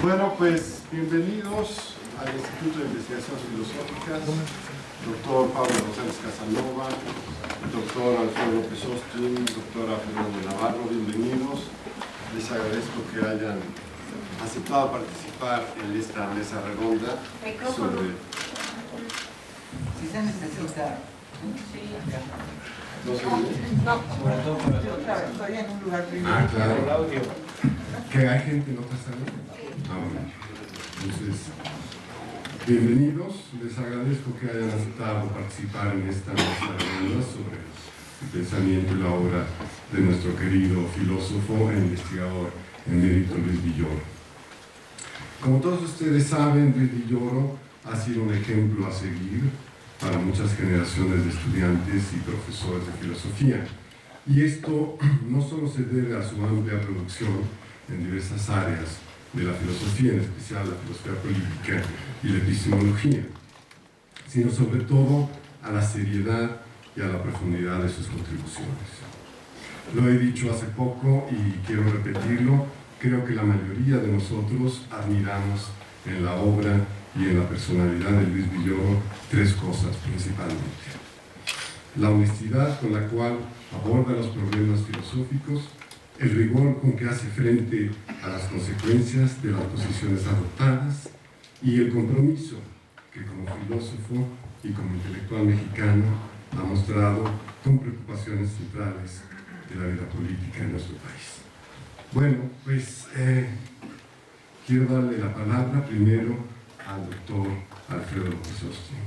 Bueno, pues bienvenidos al Instituto de Investigaciones Filosóficas, doctor Pablo González Casanova, doctor Alfredo López Austin, doctora Fernanda Navarro, bienvenidos. Les agradezco que hayan aceptado participar en esta mesa redonda sobre... Si se necesita. ¿No se oye? No, estoy en un lugar primero. Ah, claro. ¿Que hay gente en otras salas? Ah, bueno. Entonces, bienvenidos. Les agradezco que hayan aceptado participar en esta mesa redonda sobre el pensamiento y la obra de nuestro querido filósofo e investigador emérito Luis Villoro. Como todos ustedes saben, Luis Villoro ha sido un ejemplo a seguir para muchas generaciones de estudiantes y profesores de filosofía. Y esto no solo se debe a su amplia producción en diversas áreas de la filosofía, en especial la filosofía política y la epistemología, sino sobre todo a la seriedad y a la profundidad de sus contribuciones. Lo he dicho hace poco y quiero repetirlo, creo que la mayoría de nosotros admiramos en la obra y en la personalidad de Luis Villoro tres cosas principalmente: la honestidad con la cual aborda los problemas filosóficos, el rigor con que hace frente a las consecuencias de las posiciones adoptadas y el compromiso que como filósofo y como intelectual mexicano ha mostrado con preocupaciones centrales de la vida política en nuestro país. Bueno, pues quiero darle la palabra primero al doctor Alfredo López Austin.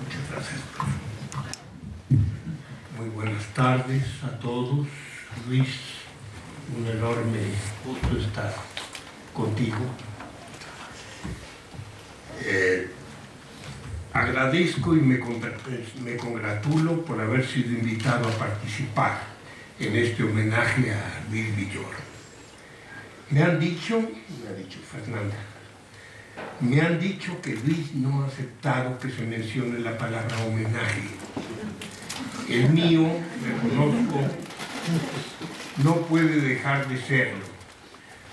Muchas gracias. Muy buenas tardes a todos. Luis, un enorme gusto estar contigo. Agradezco y me congratulo por haber sido invitado a participar en este homenaje a Luis Villoro. Me ha dicho Fernanda, me han dicho que Luis no ha aceptado que se mencione la palabra homenaje. El mío, reconozco, no puede dejar de serlo,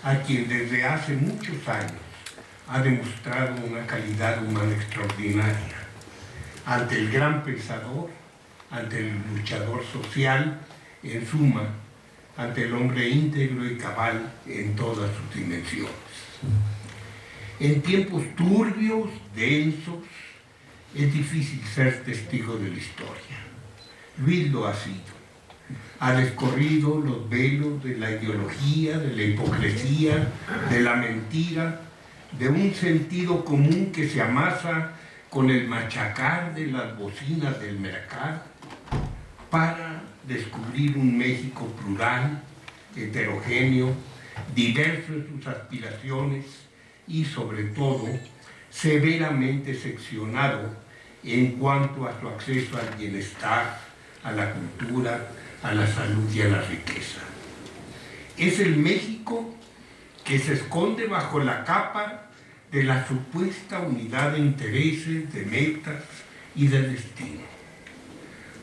a quien desde hace muchos años ha demostrado una calidad humana extraordinaria, ante el gran pensador, ante el luchador social, en suma, ante el hombre íntegro y cabal en todas sus dimensiones. En tiempos turbios, densos, es difícil ser testigo de la historia. Luis lo ha sido. Ha descorrido los velos de la ideología, de la hipocresía, de la mentira, de un sentido común que se amasa con el machacar de las bocinas del mercado para descubrir un México plural, heterogéneo, diverso en sus aspiraciones y, sobre todo, severamente seccionado en cuanto a su acceso al bienestar, a la cultura, a la salud y a la riqueza. Es el México que se esconde bajo la capa de la supuesta unidad de intereses, de metas y de destino.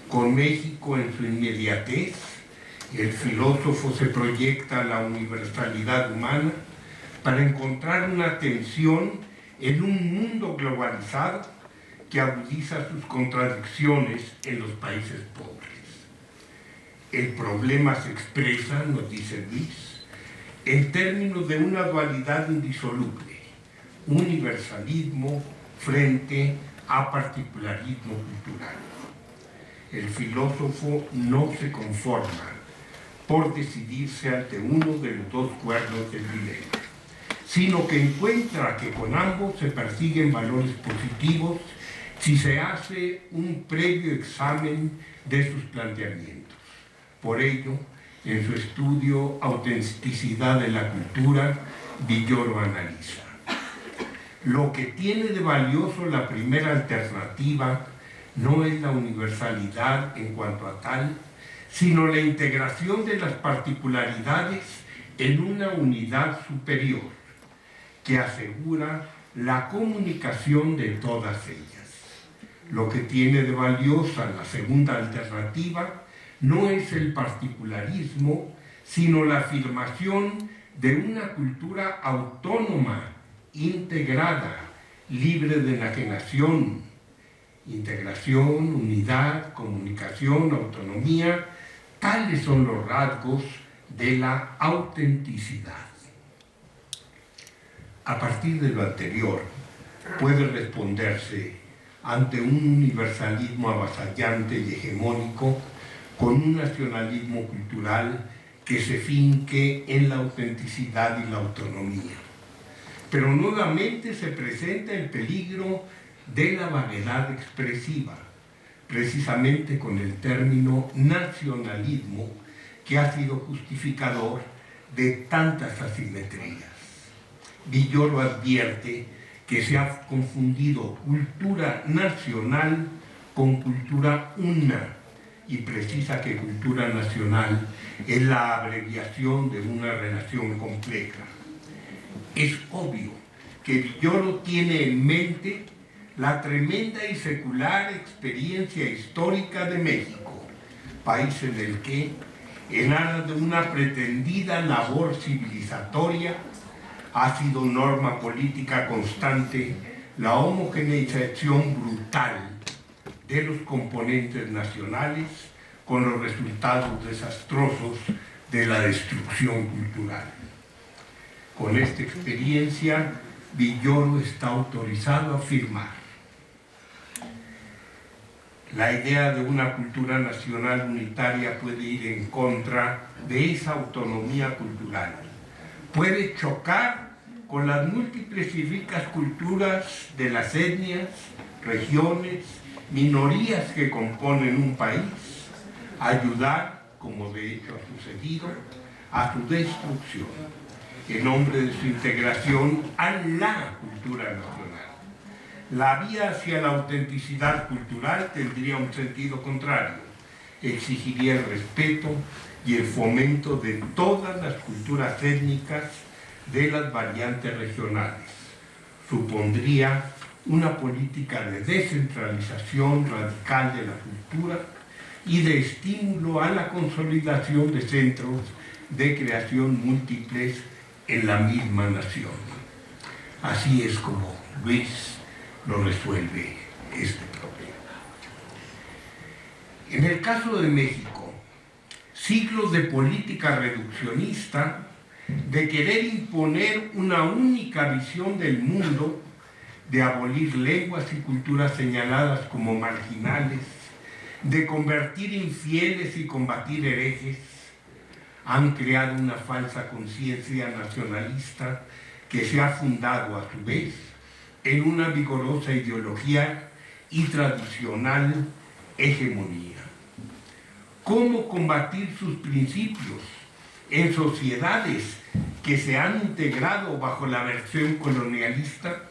Con México en su inmediatez, el filósofo se proyecta a la universalidad humana para encontrar una tensión en un mundo globalizado que agudiza sus contradicciones en los países pobres. El problema se expresa, nos dice Luis, en términos de una dualidad indisoluble: universalismo frente a particularismo cultural. El filósofo no se conforma por decidirse ante uno de los dos cuernos del dilema, sino que encuentra que con ambos se persiguen valores positivos si se hace un previo examen de sus planteamientos. Por ello, en su estudio Autenticidad de la cultura, Villoro analiza: lo que tiene de valioso la primera alternativa no es la universalidad en cuanto a tal, sino la integración de las particularidades en una unidad superior que asegura la comunicación de todas ellas. Lo que tiene de valiosa la segunda alternativa no es el particularismo, sino la afirmación de una cultura autónoma, integrada, libre de enajenación, integración, unidad, comunicación, autonomía. Tales son los rasgos de la autenticidad. A partir de lo anterior, puede responderse ante un universalismo avasallante y hegemónico con un nacionalismo cultural que se finque en la autenticidad y la autonomía. Pero nuevamente se presenta el peligro de la vaguedad expresiva, precisamente con el término nacionalismo, que ha sido justificador de tantas asimetrías. Villoro advierte que se ha confundido cultura nacional con cultura una, y precisa que cultura nacional es la abreviación de una relación compleja. Es obvio que Villoro tiene en mente la tremenda y secular experiencia histórica de México, país en el que, en aras de una pretendida labor civilizatoria, ha sido norma política constante la homogeneización brutal de los componentes nacionales, con los resultados desastrosos de la destrucción cultural. Con esta experiencia, Villoro está autorizado a afirmar: la idea de una cultura nacional unitaria puede ir en contra de esa autonomía cultural. Puede chocar con las múltiples y ricas culturas de las etnias, regiones, minorías que componen un país, ayudar, como de hecho ha sucedido, a su destrucción, en nombre de su integración a la cultura nacional. La vía hacia la autenticidad cultural tendría un sentido contrario. Exigiría el respeto y el fomento de todas las culturas étnicas de las variantes regionales. Supondría una política de descentralización radical de la cultura y de estímulo a la consolidación de centros de creación múltiples en la misma nación. Así es como Luis lo resuelve este problema. En el caso de México, siglos de política reduccionista, de querer imponer una única visión del mundo, de abolir lenguas y culturas señaladas como marginales, de convertir infieles y combatir herejes, han creado una falsa conciencia nacionalista que se ha fundado a su vez en una vigorosa ideología y tradicional hegemonía. ¿Cómo combatir sus principios en sociedades que se han integrado bajo la versión colonialista?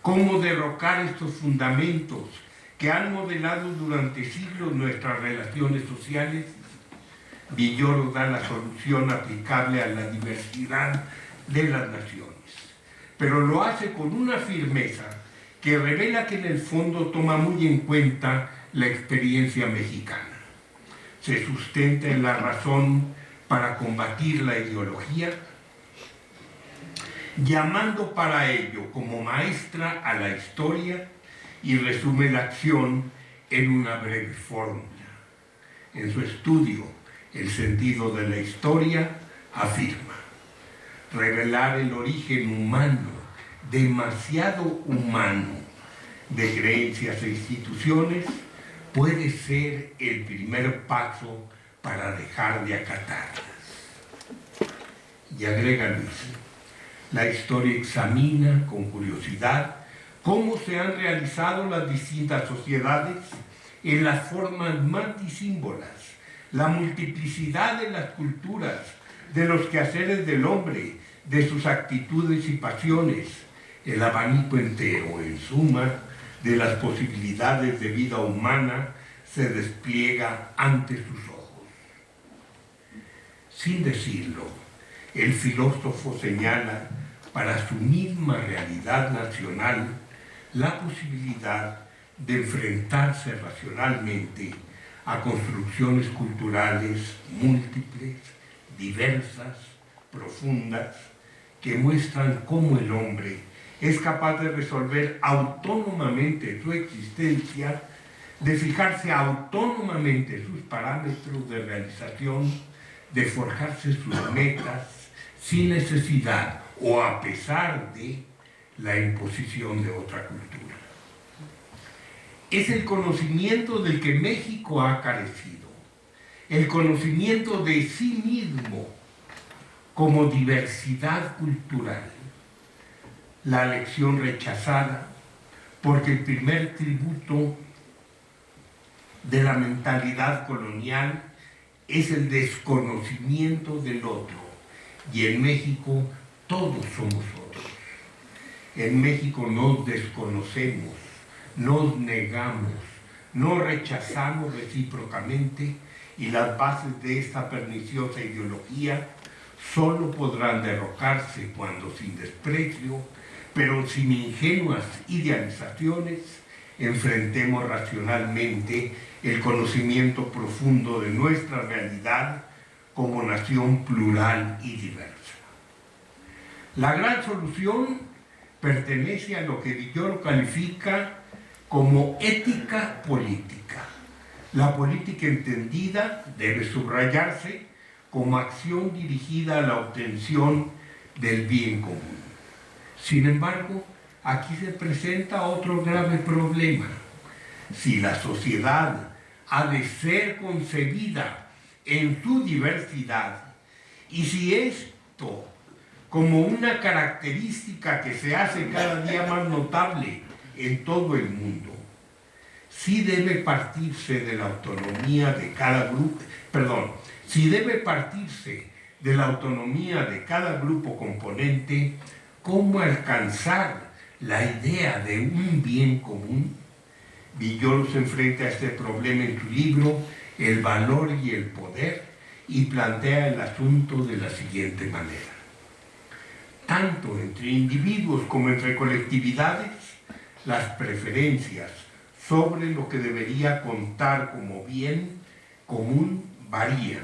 ¿Cómo derrocar estos fundamentos que han modelado durante siglos nuestras relaciones sociales? Villoro da la solución aplicable a la diversidad de las naciones, pero lo hace con una firmeza que revela que en el fondo toma muy en cuenta la experiencia mexicana. Se sustenta en la razón para combatir la ideología, llamando para ello como maestra a la historia, y resume la acción en una breve fórmula. En su estudio El sentido de la historia, afirma: revelar el origen humano, demasiado humano, de creencias e instituciones puede ser el primer paso para dejar de acatarlas. Y agrega Luis: la historia examina con curiosidad cómo se han realizado las distintas sociedades en las formas más disímbolas, la multiplicidad de las culturas, de los quehaceres del hombre, de sus actitudes y pasiones, el abanico entero, en suma, de las posibilidades de vida humana se despliega ante sus ojos. Sin decirlo, el filósofo señala para su misma realidad nacional la posibilidad de enfrentarse racionalmente a construcciones culturales múltiples, diversas, profundas, que muestran cómo el hombre es capaz de resolver autónomamente su existencia, de fijarse autónomamente sus parámetros de realización, de forjarse sus metas sin necesidad o a pesar de la imposición de otra cultura. Es el conocimiento del que México ha carecido, el conocimiento de sí mismo como diversidad cultural, la lección rechazada, porque el primer tributo de la mentalidad colonial es el desconocimiento del otro, y en México todos somos otros. En México nos desconocemos, nos negamos, nos rechazamos recíprocamente, y las bases de esta perniciosa ideología solo podrán derrocarse cuando, sin desprecio, pero sin ingenuas idealizaciones, enfrentemos racionalmente el conocimiento profundo de nuestra realidad como nación plural y diversa. La gran solución pertenece a lo que Villoro califica como ética política. La política entendida debe subrayarse como acción dirigida a la obtención del bien común. Sin embargo, aquí se presenta otro grave problema. Si la sociedad ha de ser concebida en su diversidad, y si esto como una característica que se hace cada día más notable en todo el mundo, sí debe partirse de la autonomía de cada grupo, sí debe partirse de la autonomía de cada grupo componente, cómo alcanzar la idea de un bien común. Villoro se enfrenta a este problema en su libro El valor y el poder y plantea el asunto de la siguiente manera. Tanto entre individuos como entre colectividades, las preferencias sobre lo que debería contar como bien común varían.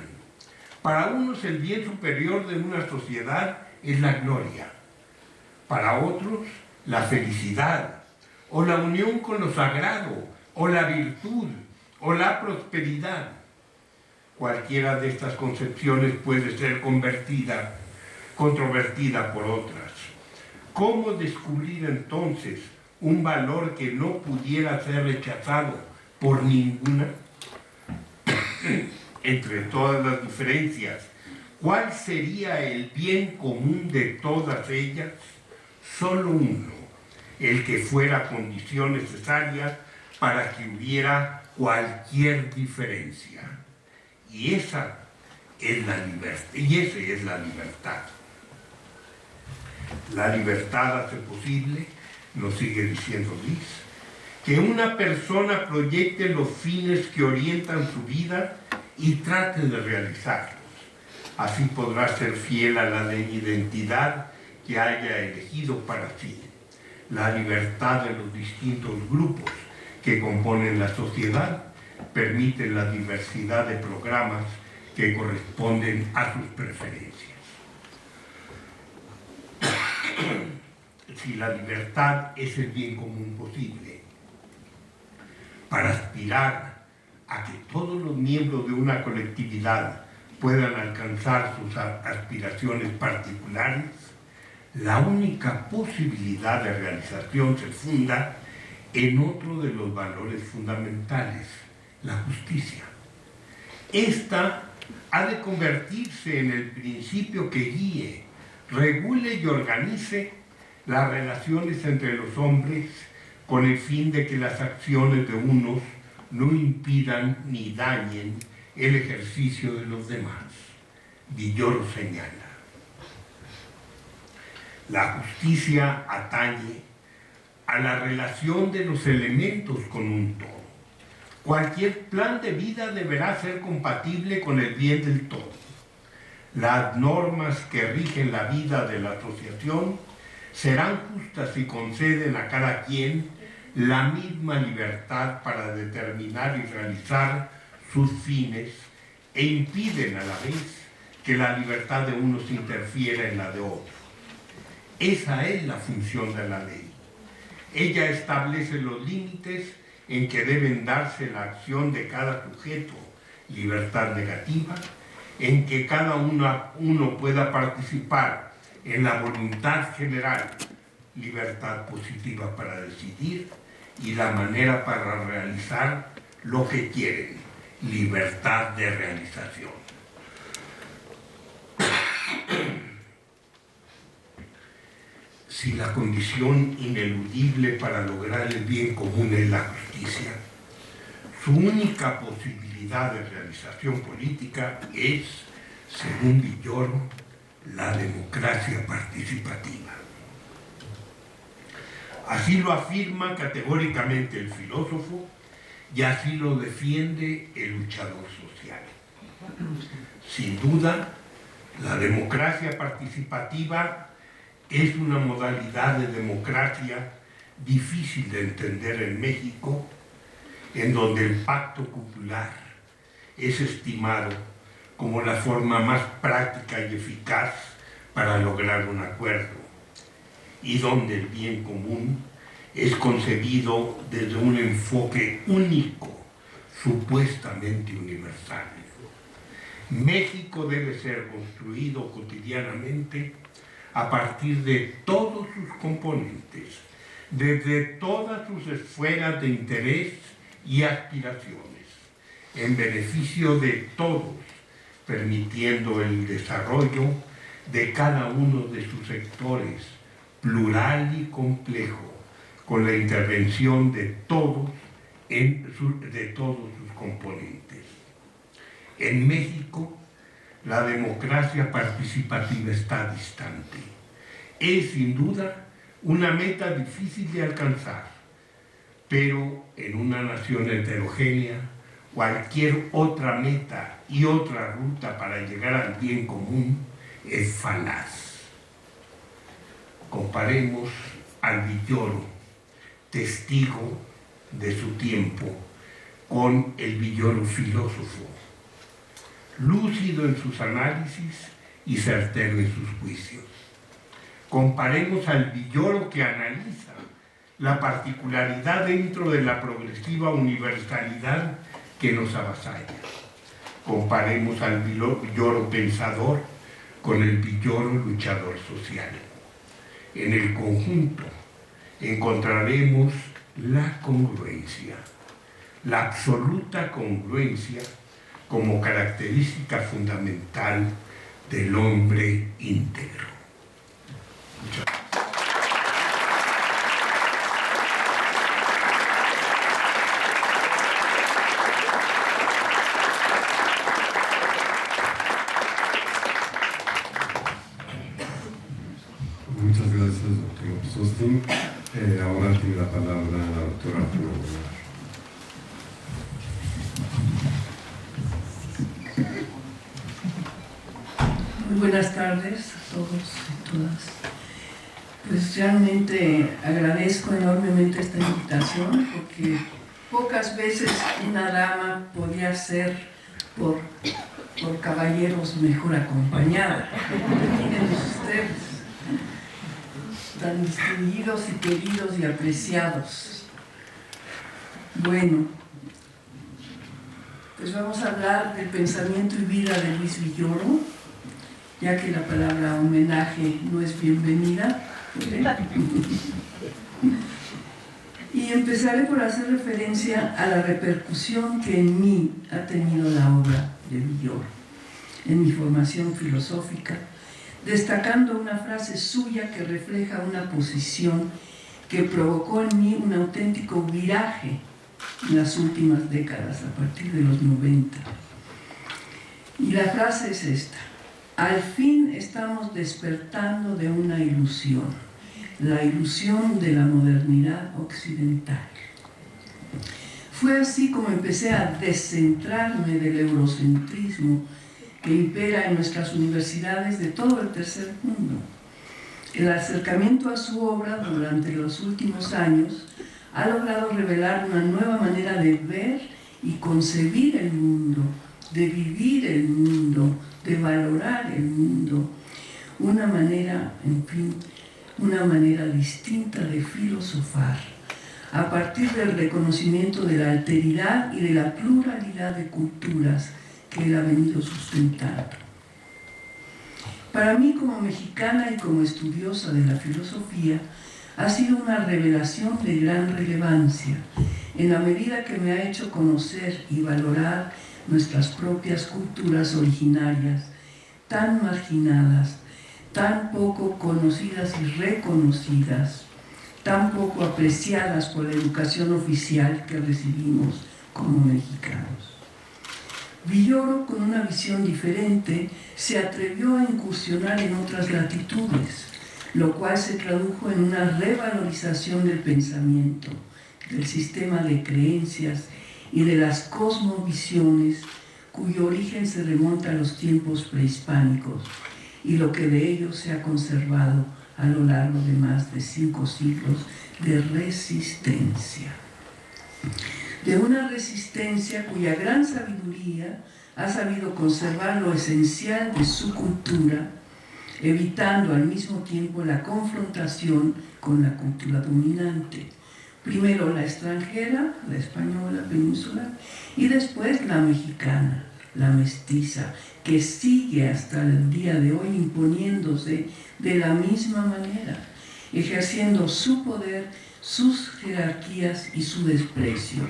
Para unos el bien superior de una sociedad es la gloria, para otros la felicidad, o la unión con lo sagrado, o la virtud, o la prosperidad. Cualquiera de estas concepciones puede ser controvertida por otras. ¿Cómo descubrir entonces un valor que no pudiera ser rechazado por ninguna? Entre todas las diferencias, ¿cuál sería el bien común de todas ellas? Solo uno, el que fuera condición necesaria para que hubiera cualquier diferencia. Y esa es la libertad. Y esa es la libertad. La libertad hace posible, nos sigue diciendo Luis, que una persona proyecte los fines que orientan su vida y trate de realizarlos. Así podrá ser fiel a la identidad que haya elegido para sí. La libertad de los distintos grupos que componen la sociedad permite la diversidad de programas que corresponden a sus preferencias. Si la libertad es el bien común posible, para aspirar a que todos los miembros de una colectividad puedan alcanzar sus aspiraciones particulares, la única posibilidad de realización se funda en otro de los valores fundamentales, la justicia. Esta ha de convertirse en el principio que guíe, regule y organice las relaciones entre los hombres con el fin de que las acciones de unos no impidan ni dañen el ejercicio de los demás. Villoro señala. La justicia atañe a la relación de los elementos con un todo. Cualquier plan de vida deberá ser compatible con el bien del todo. Las normas que rigen la vida de la asociación serán justas y conceden a cada quien la misma libertad para determinar y realizar sus fines e impiden a la vez que la libertad de unos interfiera en la de otros. Esa es la función de la ley. Ella establece los límites en que deben darse la acción de cada sujeto, libertad negativa, en que cada uno pueda participar en la voluntad general, libertad positiva para decidir, y la manera para realizar lo que quieren, libertad de realización. Si la condición ineludible para lograr el bien común es la justicia, su única posibilidad de realización política es, según Villoro, la democracia participativa. Así lo afirma categóricamente el filósofo y así lo defiende el luchador social. Sin duda, la democracia participativa es una modalidad de democracia difícil de entender en México, en donde el pacto popular es estimado como la forma más práctica y eficaz para lograr un acuerdo, y donde el bien común es concebido desde un enfoque único, supuestamente universal. México debe ser construido cotidianamente a partir de todos sus componentes, desde todas sus esferas de interés y aspiraciones, en beneficio de todos, permitiendo el desarrollo de cada uno de sus sectores, plural y complejo, con la intervención de todos sus componentes. En México, la democracia participativa está distante. Es, sin duda, una meta difícil de alcanzar, pero en una nación heterogénea, cualquier otra meta y otra ruta para llegar al bien común es falaz. Comparemos al Villoro, testigo de su tiempo, con el Villoro filósofo, lúcido en sus análisis y certero en sus juicios. Comparemos al Villoro que analiza la particularidad dentro de la progresiva universalidad que nos avasalla. Comparemos al Villoro pensador con el Villoro luchador social. En el conjunto encontraremos la congruencia, la absoluta congruencia como característica fundamental del hombre íntegro. Muchas gracias. Muchas gracias, doctor López Austin. Ahora tiene la palabra la doctora Arturo Goulart. Muy buenas tardes a todos y todas. Pues realmente agradezco enormemente esta invitación, porque pocas veces una dama podía ser por caballeros mejor acompañada. Miren ustedes, tan distinguidos y queridos y apreciados. Bueno, pues vamos a hablar del pensamiento y vida de Luis Villoro, ya que la palabra homenaje no es bienvenida. Y empezaré por hacer referencia a la repercusión que en mí ha tenido la obra de Villoro, en mi formación filosófica, destacando una frase suya que refleja una posición que provocó en mí un auténtico viraje en las últimas décadas, a partir de los 90. Y la frase es esta: al fin estamos despertando de una ilusión, la ilusión de la modernidad occidental. Fue así como empecé a descentrarme del eurocentrismo que impera en nuestras universidades de todo el tercer mundo. El acercamiento a su obra durante los últimos años ha logrado revelar una nueva manera de ver y concebir el mundo de vivir el mundo, de valorar el mundo, una manera, en fin, una manera distinta de filosofar, a partir del reconocimiento de la alteridad y de la pluralidad de culturas que él ha venido sustentando. Para mí, como mexicana y como estudiosa de la filosofía, ha sido una revelación de gran relevancia, en la medida que me ha hecho conocer y valorar nuestras propias culturas originarias, tan marginadas, tan poco conocidas y reconocidas, tan poco apreciadas por la educación oficial que recibimos como mexicanos. Villoro, con una visión diferente, se atrevió a incursionar en otras latitudes, lo cual se tradujo en una revalorización del pensamiento, del sistema de creencias y de las cosmovisiones cuyo origen se remonta a los tiempos prehispánicos y lo que de ellos se ha conservado a lo largo de más de 5 siglos de resistencia. De una resistencia cuya gran sabiduría ha sabido conservar lo esencial de su cultura, evitando al mismo tiempo la confrontación con la cultura dominante. Primero la extranjera, la española, peninsular, y después la mexicana, la mestiza, que sigue hasta el día de hoy imponiéndose de la misma manera, ejerciendo su poder, sus jerarquías y su desprecio.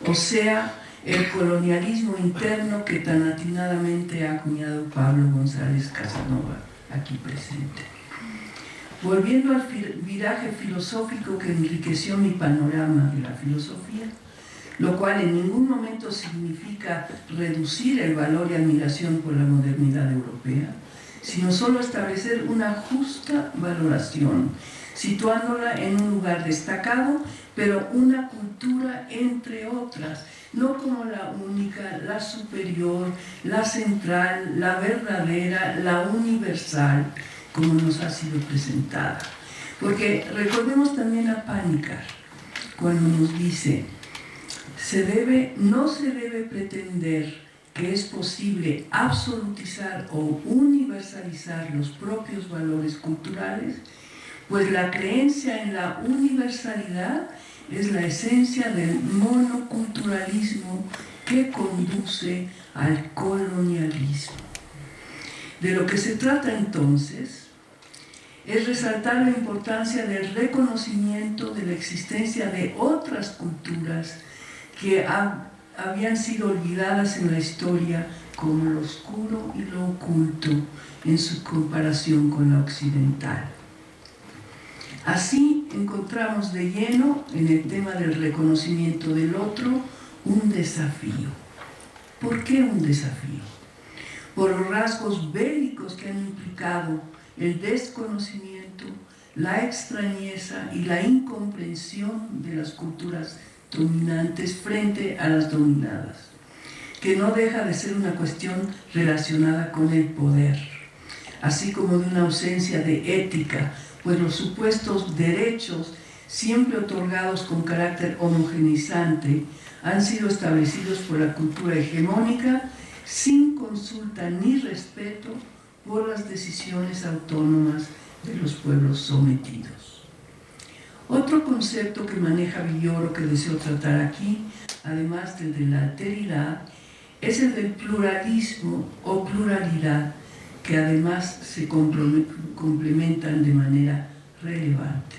O sea, el colonialismo interno que tan atinadamente ha acuñado Pablo González Casanova, aquí presente. Volviendo al viraje filosófico que enriqueció mi panorama de la filosofía, lo cual en ningún momento significa reducir el valor y admiración por la modernidad europea, sino solo establecer una justa valoración, situándola en un lugar destacado, pero una cultura entre otras, no como la única, la superior, la central, la verdadera, la universal, como nos ha sido presentada. Porque recordemos también a Panikkar, cuando nos dice: no se debe pretender que es posible absolutizar o universalizar los propios valores culturales, pues la creencia en la universalidad es la esencia del monoculturalismo que conduce al colonialismo. De lo que se trata entonces es resaltar la importancia del reconocimiento de la existencia de otras culturas que habían sido olvidadas en la historia como lo oscuro y lo oculto en su comparación con la occidental. Así encontramos de lleno en el tema del reconocimiento del otro un desafío. ¿Por qué un desafío? Por los rasgos bélicos que han implicado el desconocimiento, la extrañeza y la incomprensión de las culturas dominantes frente a las dominadas, que no deja de ser una cuestión relacionada con el poder, así como de una ausencia de ética, pues los supuestos derechos, siempre otorgados con carácter homogeneizante, han sido establecidos por la cultura hegemónica sin consulta ni respeto por las decisiones autónomas de los pueblos sometidos. Otro concepto que maneja Villoro que deseo tratar aquí, además del de la alteridad, es el del pluralismo o pluralidad, que además se complementan de manera relevante.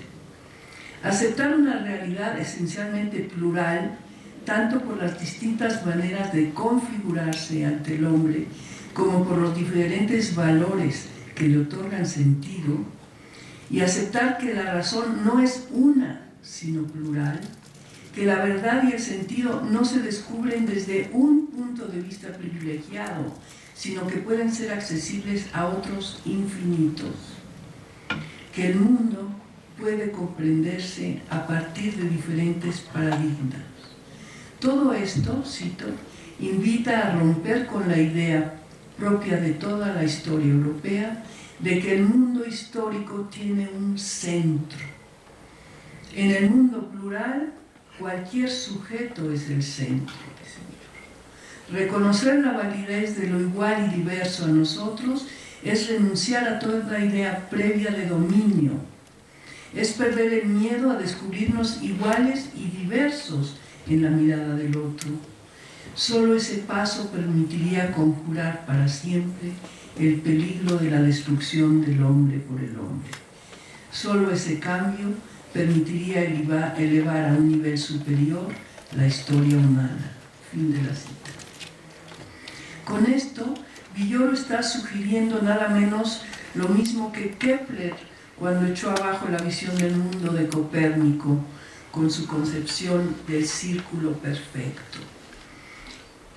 Aceptar una realidad esencialmente plural, tanto por las distintas maneras de configurarse ante el hombre, como por los diferentes valores que le otorgan sentido, y aceptar que la razón no es una, sino plural, que la verdad y el sentido no se descubren desde un punto de vista privilegiado, sino que pueden ser accesibles a otros infinitos, que el mundo puede comprenderse a partir de diferentes paradigmas. Todo esto, cito, invita a romper con la idea propia de toda la historia europea de que el mundo histórico tiene un centro. En el mundo plural, cualquier sujeto es el centro. Reconocer la validez de lo igual y diverso a nosotros es renunciar a toda idea previa de dominio. Es perder el miedo a descubrirnos iguales y diversos en la mirada del otro. Solo ese paso permitiría conjurar para siempre el peligro de la destrucción del hombre por el hombre. Solo ese cambio permitiría elevar a un nivel superior la historia humana. Fin de la cita. Con esto, Villoro está sugiriendo nada menos lo mismo que Kepler cuando echó abajo la visión del mundo de Copérnico con su concepción del círculo perfecto.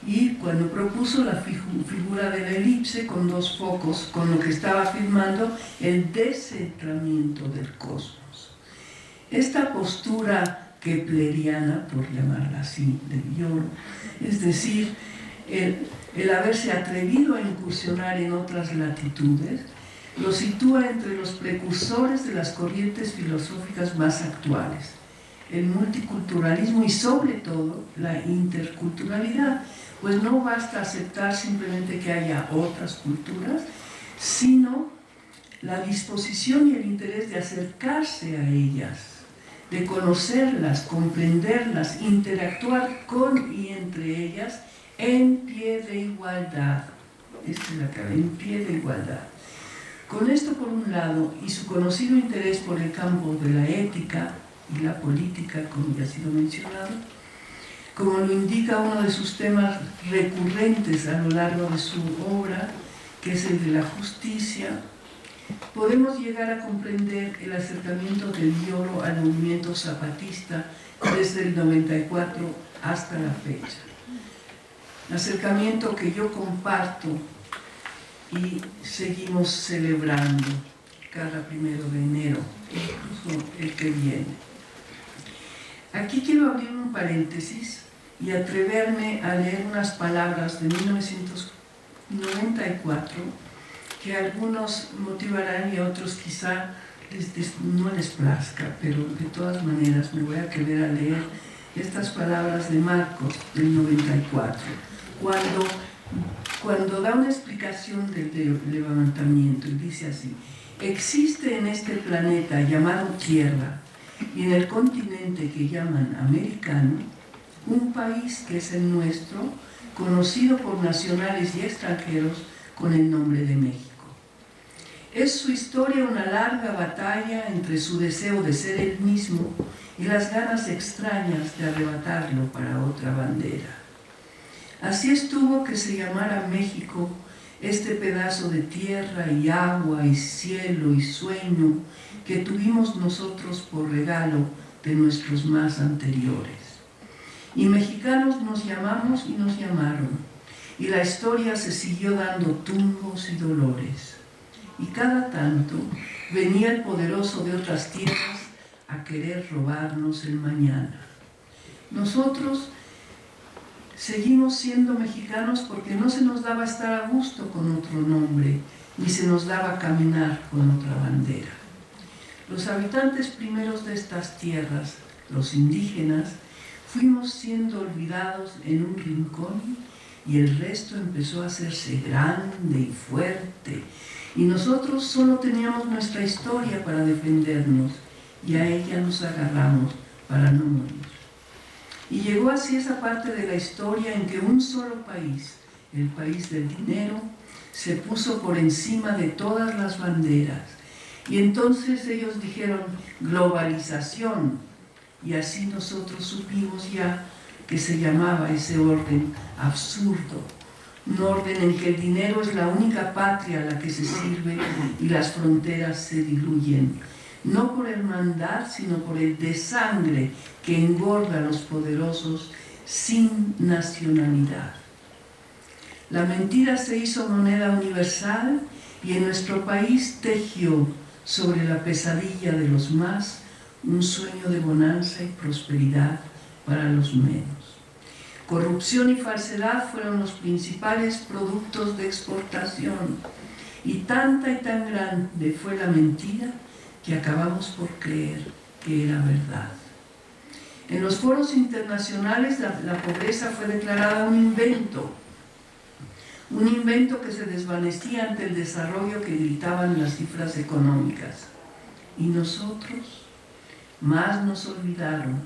Y cuando propuso la figura de la elipse con dos focos, con lo que estaba afirmando el descentramiento del cosmos. Esta postura kepleriana, por llamarla así, de Villoro, es decir, el haberse atrevido a incursionar en otras latitudes, lo sitúa entre los precursores de las corrientes filosóficas más actuales, el multiculturalismo y sobre todo la interculturalidad, pues no basta aceptar simplemente que haya otras culturas, sino la disposición y el interés de acercarse a ellas, de conocerlas, comprenderlas, interactuar con y entre ellas en pie de igualdad. Esta es la clave, en pie de igualdad. Con esto por un lado, y su conocido interés por el campo de la ética y la política, como ya ha sido mencionado, como lo indica uno de sus temas recurrentes a lo largo de su obra, que es el de la justicia, podemos llegar a comprender el acercamiento de Villoro al movimiento zapatista desde el 94 hasta la fecha. Acercamiento que yo comparto y seguimos celebrando cada 1 de enero, incluso el que viene. Aquí quiero abrir un paréntesis y atreverme a leer unas palabras de 1994 que a algunos motivarán y a otros quizá no les plazca, pero de todas maneras me voy a atrever a leer estas palabras de Marcos del 94, cuando da una explicación del levantamiento, y dice así: existe en este planeta llamado Tierra y en el continente que llaman americano, un país que es el nuestro, conocido por nacionales y extranjeros con el nombre de México. Es su historia una larga batalla entre su deseo de ser él mismo y las ganas extrañas de arrebatarlo para otra bandera. Así estuvo que se llamara México este pedazo de tierra y agua y cielo y sueño que tuvimos nosotros por regalo de nuestros más anteriores. Y mexicanos nos llamamos y nos llamaron, y la historia se siguió dando tumbos y dolores. Y cada tanto venía el poderoso de otras tierras a querer robarnos el mañana. Nosotros seguimos siendo mexicanos porque no se nos daba estar a gusto con otro nombre, ni se nos daba caminar con otra bandera. Los habitantes primeros de estas tierras, los indígenas, fuimos siendo olvidados en un rincón y el resto empezó a hacerse grande y fuerte, y nosotros solo teníamos nuestra historia para defendernos y a ella nos agarramos para no morir. Y llegó así esa parte de la historia en que un solo país, el país del dinero, se puso por encima de todas las banderas. Y entonces ellos dijeron globalización, y así nosotros supimos ya que se llamaba ese orden absurdo, un orden en que el dinero es la única patria a la que se sirve y las fronteras se diluyen, no por hermandad, sino por el desangre que engorda a los poderosos sin nacionalidad. La mentira se hizo moneda universal y en nuestro país tejió sobre la pesadilla de los más un sueño de bonanza y prosperidad para los menos. Corrupción y falsedad fueron los principales productos de exportación, y tan grande fue la mentira que acabamos por creer que era verdad. En los foros internacionales la pobreza fue declarada un invento, un invento que se desvanecía ante el desarrollo que gritaban las cifras económicas. Y nosotros, más nos olvidaron.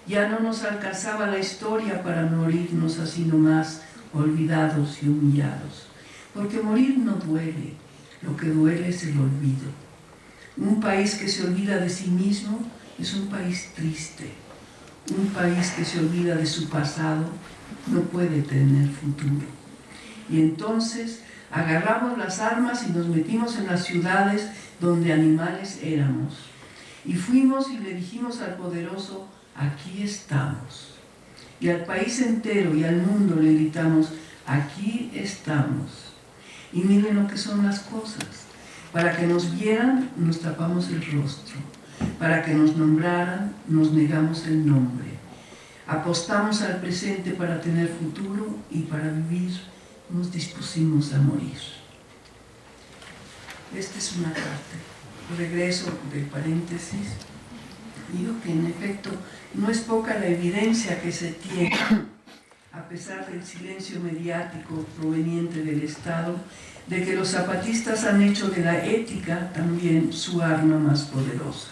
Ya no nos alcanzaba la historia para morirnos así nomás, olvidados y humillados. Porque morir no duele, lo que duele es el olvido. Un país que se olvida de sí mismo es un país triste. Un país que se olvida de su pasado no puede tener futuro. Y entonces agarramos las armas y nos metimos en las ciudades donde animales éramos. Y fuimos y le dijimos al poderoso, aquí estamos. Y al país entero y al mundo le gritamos, aquí estamos. Y miren lo que son las cosas. Para que nos vieran, nos tapamos el rostro. Para que nos nombraran, nos negamos el nombre. Apostamos al presente para tener futuro y para vivir nos dispusimos a morir. Esta es una parte. Regreso del paréntesis. Digo que en efecto no es poca la evidencia que se tiene, a pesar del silencio mediático proveniente del Estado, de que los zapatistas han hecho de la ética también su arma más poderosa.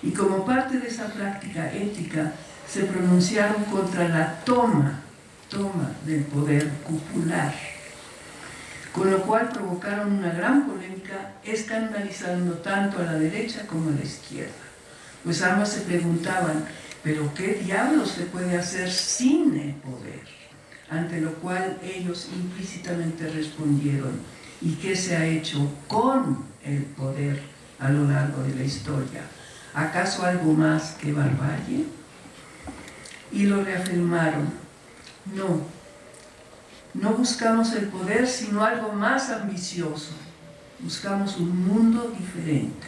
Y como parte de esa práctica ética, se pronunciaron contra la toma del poder cupular, con lo cual provocaron una gran polémica, escandalizando tanto a la derecha como a la izquierda. Pues ambas se preguntaban, ¿pero qué diablos se puede hacer sin el poder? Ante lo cual ellos implícitamente respondieron, ¿y qué se ha hecho con el poder a lo largo de la historia? ¿Acaso algo más que barbarie? Y lo reafirmaron, no buscamos el poder sino algo más ambicioso, buscamos un mundo diferente.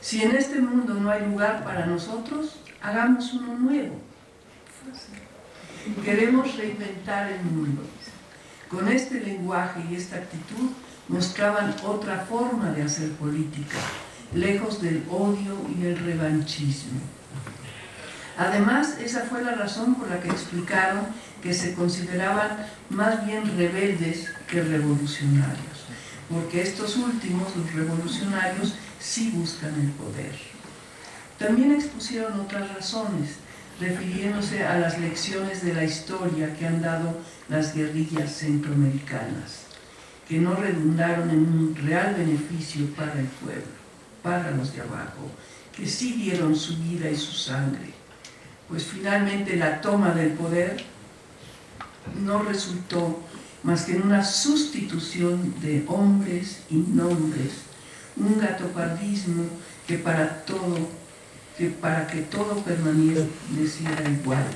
Si en este mundo no hay lugar para nosotros, hagamos uno nuevo. Queremos reinventar el mundo. Con este lenguaje y esta actitud mostraban otra forma de hacer política, lejos del odio y el revanchismo. Además, esa fue la razón por la que explicaron que se consideraban más bien rebeldes que revolucionarios, porque estos últimos, los revolucionarios, sí buscan el poder. También expusieron otras razones, refiriéndose a las lecciones de la historia que han dado las guerrillas centroamericanas, que no redundaron en un real beneficio para el pueblo, para los de abajo, que sí dieron su vida y su sangre. Pues finalmente la toma del poder no resultó más que en una sustitución de hombres y nombres, un gatopardismo que para que todo permaneciera igual.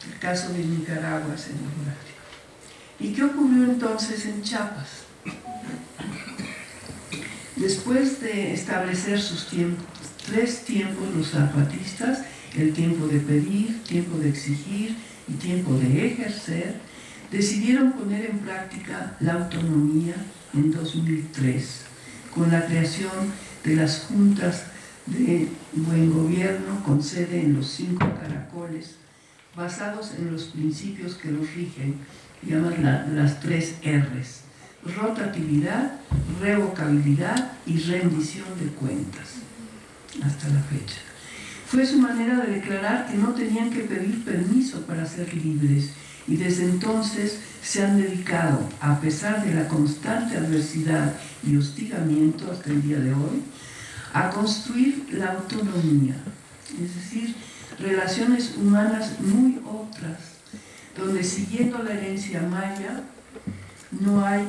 El caso de Nicaragua, señor Horacio. ¿Y qué ocurrió entonces en Chiapas? Después de establecer sus tiempos, 3 tiempos los zapatistas, el tiempo de pedir, tiempo de exigir y tiempo de ejercer, decidieron poner en práctica la autonomía en 2003, con la creación de las juntas de buen gobierno con sede en los 5 caracoles, basados en los principios que los rigen, llaman las 3 R's: rotatividad, revocabilidad y rendición de cuentas, hasta la fecha. Fue su manera de declarar que no tenían que pedir permiso para ser libres, y desde entonces se han dedicado, a pesar de la constante adversidad y hostigamiento hasta el día de hoy, a construir la autonomía, es decir, relaciones humanas muy otras, donde siguiendo la herencia maya no hay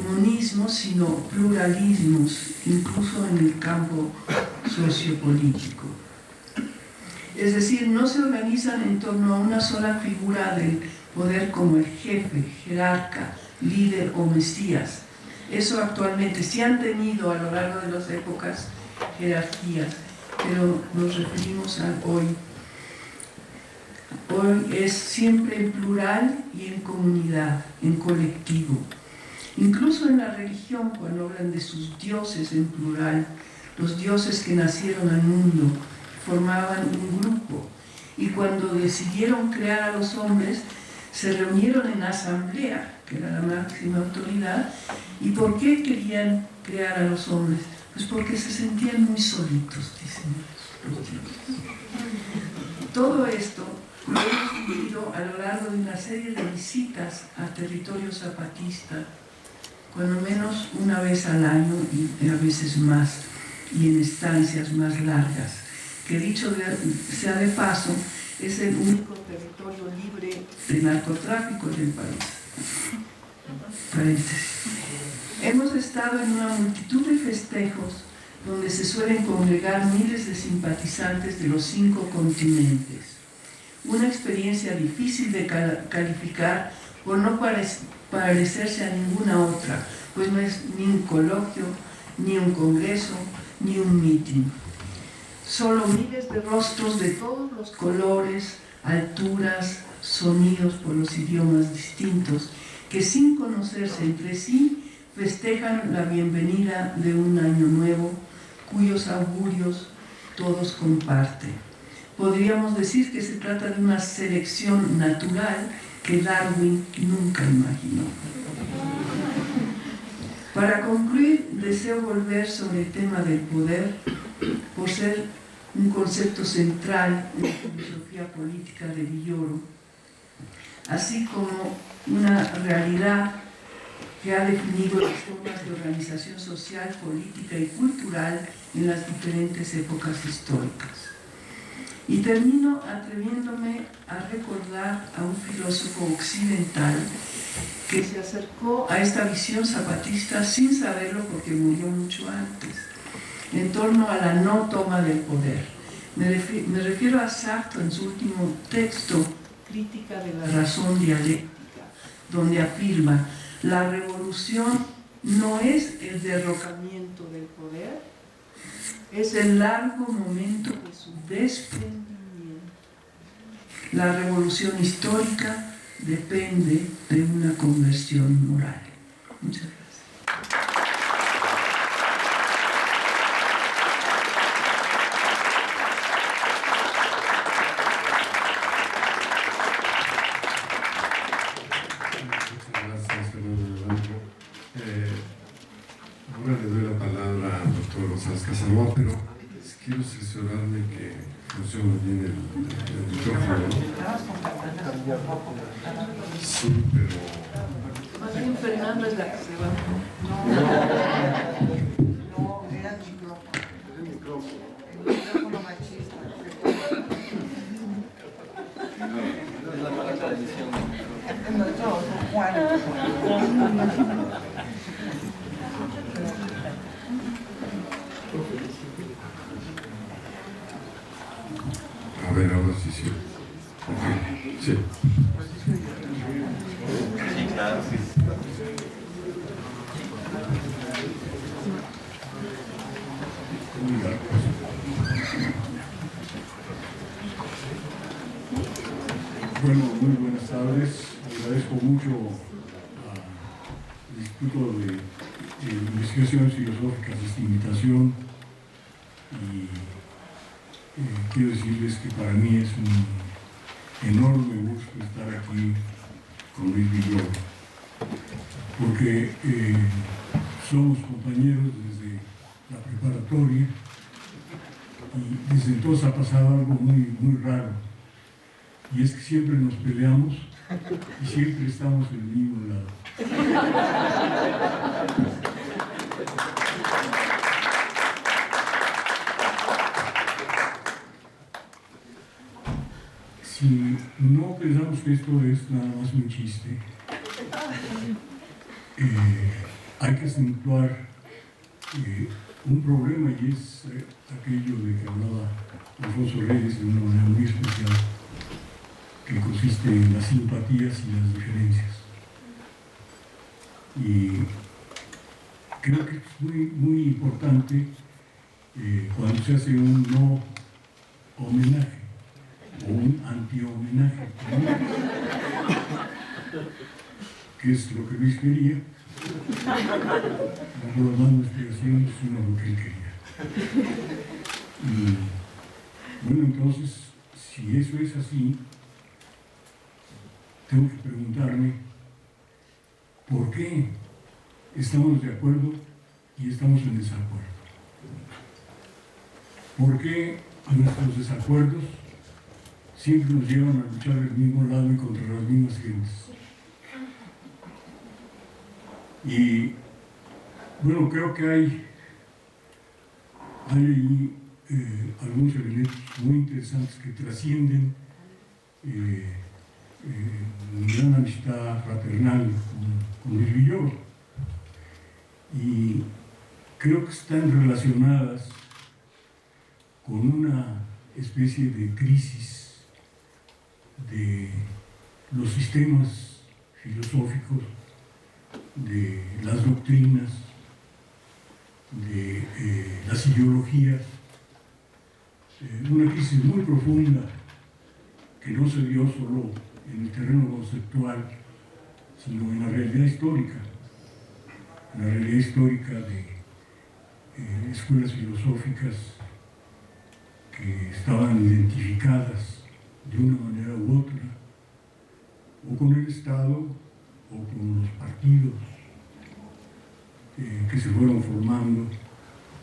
monismos sino pluralismos, incluso en el campo sociopolítico. Es decir, no se organizan en torno a una sola figura del poder como el jefe, jerarca, líder o mesías. Eso actualmente sí han tenido a lo largo de las épocas jerarquías, pero nos referimos a hoy. Hoy es siempre en plural y en comunidad, en colectivo. Incluso en la religión, cuando hablan de sus dioses en plural, los dioses que nacieron al mundo formaban un grupo, y cuando decidieron crear a los hombres, se reunieron en asamblea, que era la máxima autoridad. ¿Y por qué querían crear a los hombres? Pues porque se sentían muy solitos, dicen los dioses. Todo esto lo hemos vivido a lo largo de una serie de visitas a territorio zapatista, cuando menos una vez al año y a veces más, y en estancias más largas, que dicho sea de paso, es el único territorio libre de narcotráfico del país. Paréntesis. Hemos estado en una multitud de festejos donde se suelen congregar miles de simpatizantes de los 5 continentes. Una experiencia difícil de calificar por no parecerse a ninguna otra, pues no es ni un coloquio, ni un congreso, ni un meeting. Solo miles de rostros de todos los colores, alturas, sonidos por los idiomas distintos, que sin conocerse entre sí festejan la bienvenida de un año nuevo, cuyos augurios todos comparten. Podríamos decir que se trata de una selección natural que Darwin nunca imaginó. Para concluir, deseo volver sobre el tema del poder, por ser un concepto central en la filosofía política de Villoro, así como una realidad que ha definido las formas de organización social, política y cultural en las diferentes épocas históricas. Y termino atreviéndome a recordar a un filósofo occidental que se acercó a esta visión zapatista sin saberlo porque murió mucho antes, en torno a la no toma del poder. Me refiero a Sartre en su último texto, Crítica de la razón dialéctica, donde afirma: la revolución no es el derrocamiento del poder, es el largo momento de su desprendimiento. La revolución histórica depende de una conversión moral. Muchas gracias. Ahora le doy la palabra al doctor González Casanova, pero quiero cerciorarme que funciona bien el micrófono. Sí, pero... Más bien Fernando es la que se va. No, era el micrófono. El micrófono machista. Es la mala tradición. No, yo, Juan. A ver, ahora sí, sí. Okay. Sí. Sí, claro. Bueno, muy buenas tardes. Agradezco mucho al Instituto de Investigaciones Filosóficas esta invitación y quiero decirles que para mí es un enorme gusto estar aquí con Luis Villoro, porque somos compañeros desde la preparatoria y desde entonces ha pasado algo muy raro, y es que siempre nos peleamos y siempre estamos en el mismo lado. Si no pensamos que esto es nada más un chiste, hay que acentuar un problema, y es aquello de que hablaba Alfonso Reyes de una manera muy especial, que consiste en las simpatías y las diferencias. Y creo que es muy importante cuando se hace un no homenaje o un anti-homenaje, que es lo que Luis quería, no puedo dando explicaciones, sino lo que él quería. Y bueno, entonces, si eso es así, tengo que preguntarme por qué estamos de acuerdo y estamos en desacuerdo. ¿Por qué nuestros desacuerdos siempre nos llevan a luchar del mismo lado y contra las mismas gentes? Y bueno, creo que hay ahí algunos elementos muy interesantes que trascienden mi gran amistad fraternal con Luis Villoro. Y creo que están relacionadas con una especie de crisis de los sistemas filosóficos, de las doctrinas, de las ideologías, una crisis muy profunda que no se dio solo en el terreno conceptual, sino en la realidad histórica, de escuelas filosóficas que estaban identificadas de una manera u otra, o con el Estado, o con los partidos que se fueron formando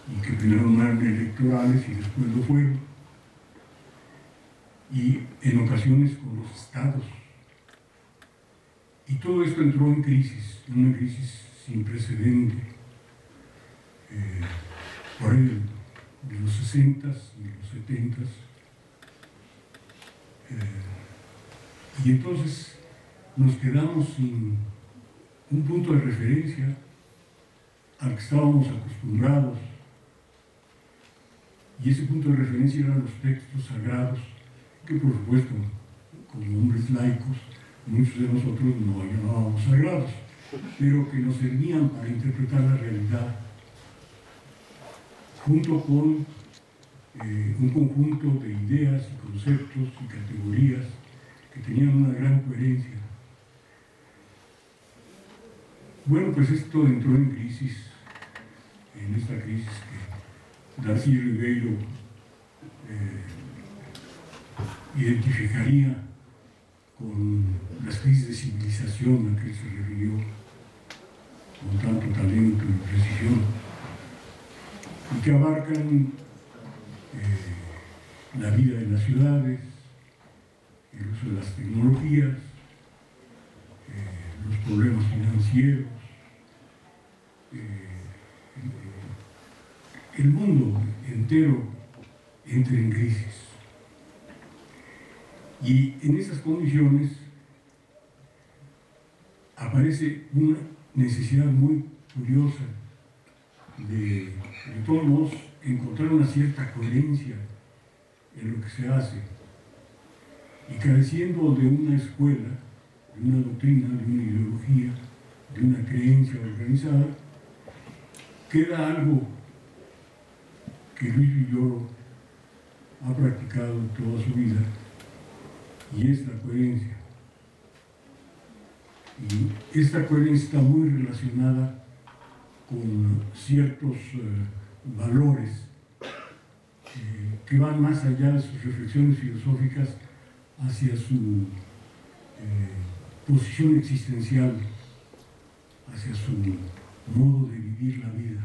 y que primero no eran electorales y después lo fueron, y en ocasiones con los estados. Y todo esto entró en crisis, en una crisis sin precedente, por ahí de los 60s y los 70s. Y entonces nos quedamos sin un punto de referencia al que estábamos acostumbrados, y ese punto de referencia eran los textos sagrados, que por supuesto, como hombres laicos, muchos de nosotros no llamábamos sagrados, pero que nos servían para interpretar la realidad, junto con un conjunto de ideas y conceptos y categorías que tenían una gran coherencia. Bueno, pues esto entró en crisis, en esta crisis que Darcy Ribeiro identificaría con las crisis de civilización a que se refirió con tanto talento y precisión, y que abarcan la vida de las ciudades, el uso de las tecnologías, los problemas financieros, el mundo entero entra en crisis. Y en esas condiciones aparece una necesidad muy curiosa de todos modos, encontrar una cierta coherencia en lo que se hace, y careciendo de una escuela, de una doctrina, de una ideología, de una creencia organizada, queda algo que Luis Villoro ha practicado toda su vida, y es la coherencia. Y esta coherencia está muy relacionada con ciertos valores que van más allá de sus reflexiones filosóficas hacia su posición existencial, hacia su modo de vivir la vida.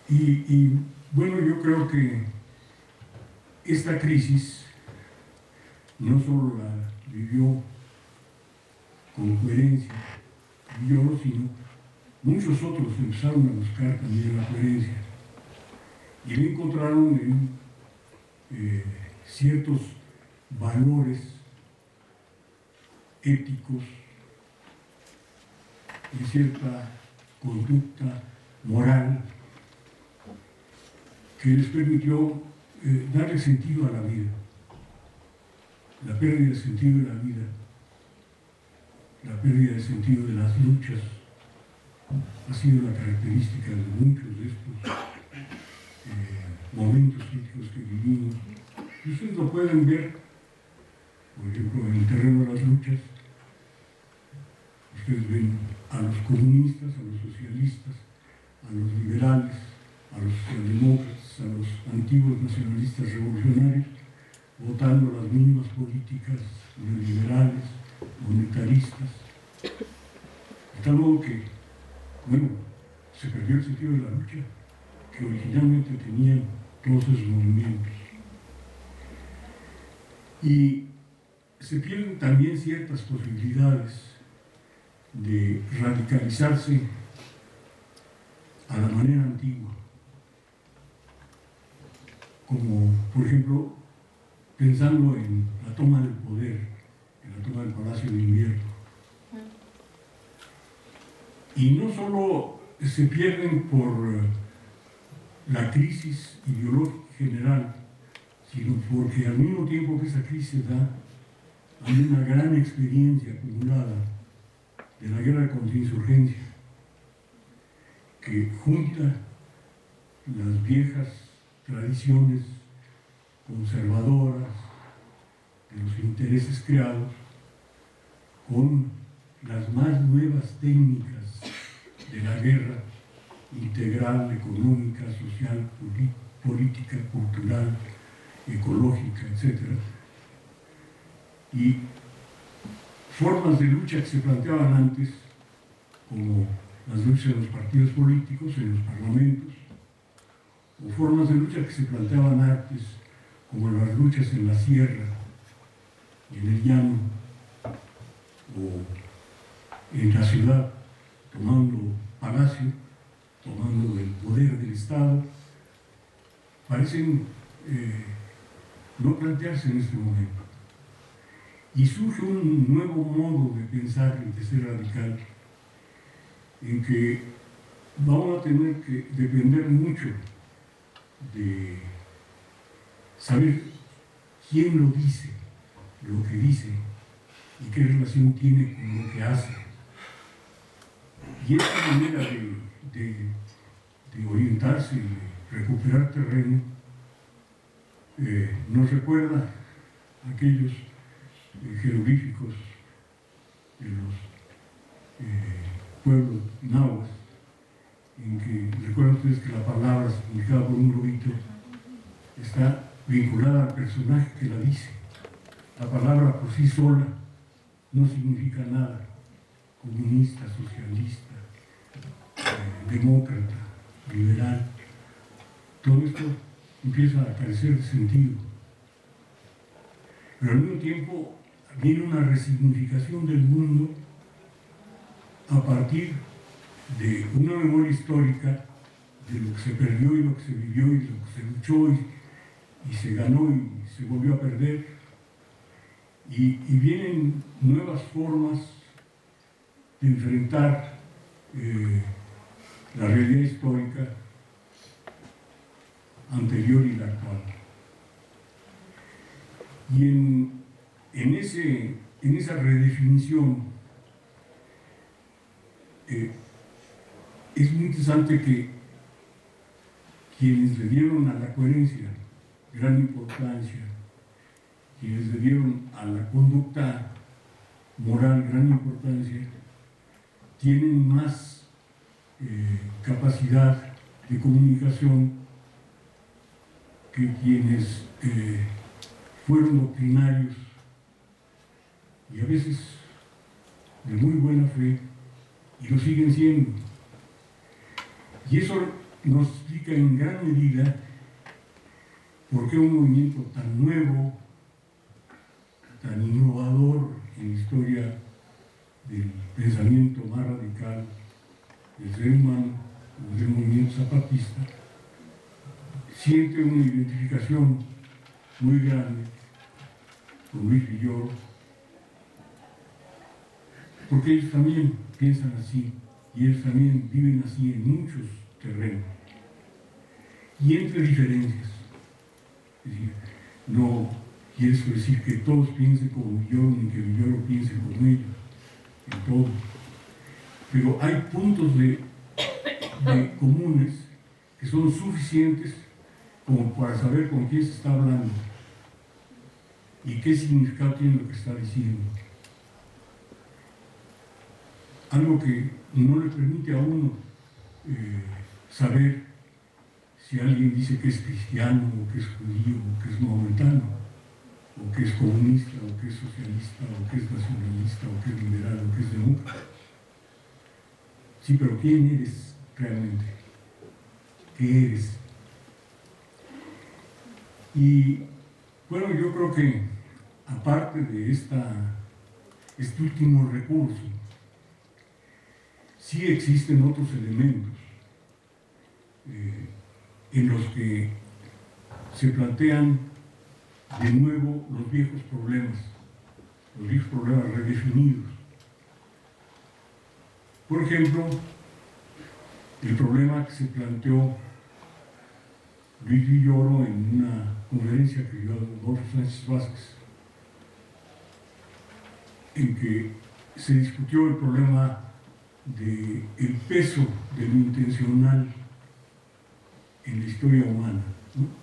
Y bueno, yo creo que esta crisis no solo la vivió con coherencia Villoro, sino muchos otros empezaron a buscar también la coherencia y le encontraron en ciertos valores éticos, en cierta conducta moral que les permitió darle sentido a la vida. La pérdida de sentido de la vida, la pérdida de sentido de las luchas, ha sido la característica de muchos de estos momentos críticos que vivimos. Y ustedes lo pueden ver, por ejemplo, en el terreno de las luchas. Ustedes ven a los comunistas, a los socialistas, a los liberales, a los socialdemócratas, a los antiguos nacionalistas revolucionarios, votando las mismas políticas neoliberales, monetaristas, de tal modo que, bueno, se perdió el sentido de la lucha que originalmente tenían todos esos movimientos. Y se pierden también ciertas posibilidades de radicalizarse a la manera antigua, como por ejemplo pensando en la toma del poder, en la toma del Palacio de Invierno. Y no solo se pierden por la crisis ideológica general, sino porque al mismo tiempo que esa crisis da, hay una gran experiencia acumulada de la guerra contra insurgencia, que junta las viejas tradiciones conservadoras de los intereses creados con las más nuevas técnicas de la guerra integral, económica, social, política, cultural, ecológica, etc. Y formas de lucha que se planteaban antes, como las luchas en los partidos políticos, en los parlamentos, o formas de lucha que se planteaban antes, como las luchas en la sierra, en el llano, o en la ciudad, tomando palacio, tomando el poder del Estado, parecen no plantearse en este momento. Y surge un nuevo modo de pensar y de ser radical, en que vamos a tener que depender mucho de saber quién lo dice, lo que dice, y qué relación tiene con lo que hace. Y esta manera de orientarse y de recuperar terreno nos recuerda a aquellos jeroglíficos de los pueblos nahuas, en que recuerdan ustedes que la palabra significada por un lobito está vinculada al personaje que la dice. La palabra por sí sola no significa nada. Comunista, socialista, demócrata, liberal, todo esto empieza a carecer de sentido. Pero al mismo tiempo viene una resignificación del mundo a partir de una memoria histórica de lo que se perdió y lo que se vivió y lo que se luchó y se ganó y se volvió a perder. Y vienen nuevas formas de enfrentar la realidad histórica anterior y la actual. Y en esa redefinición es muy interesante que quienes le dieron a la coherencia gran importancia, quienes le dieron a la conducta moral gran importancia, tienen más capacidad de comunicación que quienes fueron doctrinarios y a veces de muy buena fe y lo siguen siendo. Y eso nos explica en gran medida por qué un movimiento tan nuevo, tan innovador en la historia del pensamiento más radical del ser humano, del movimiento zapatista, siente una identificación muy grande con Luis Villoro, porque ellos también piensan así y ellos también viven así en muchos terrenos y entre diferencias. Es decir, no quiere eso decir que todos piensen como Villoro ni que Villoro piense como ellos, en todo, pero hay puntos de comunes que son suficientes como para saber con quién se está hablando y qué significado tiene lo que está diciendo. Algo que no le permite a uno saber si alguien dice que es cristiano, o que es judío, o que es maometano. que es comunista, o que es socialista, o que es nacionalista, o que es liberal, o que es demócrata. Sí, pero ¿quién eres realmente? ¿Qué eres? Y bueno, yo creo que aparte de este último recurso, sí existen otros elementos en los que se plantean de nuevo los viejos problemas redefinidos. Por ejemplo, el problema que se planteó Luis Villoro en una conferencia que dio Adolfo Sánchez Vázquez, en que se discutió el problema del peso de lo intencional en la historia humana, ¿no?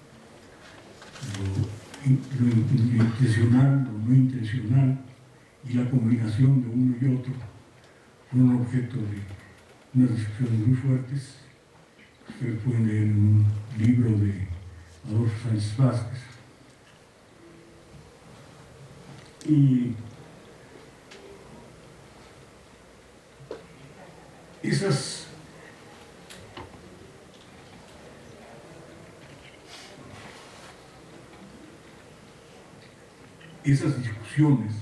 Lo intencional, lo no intencional, y la combinación de uno y otro fueron objeto de unas discusiones muy fuertes. Ustedes pueden leer en un libro de Adolfo Sánchez Vázquez. Y esas discusiones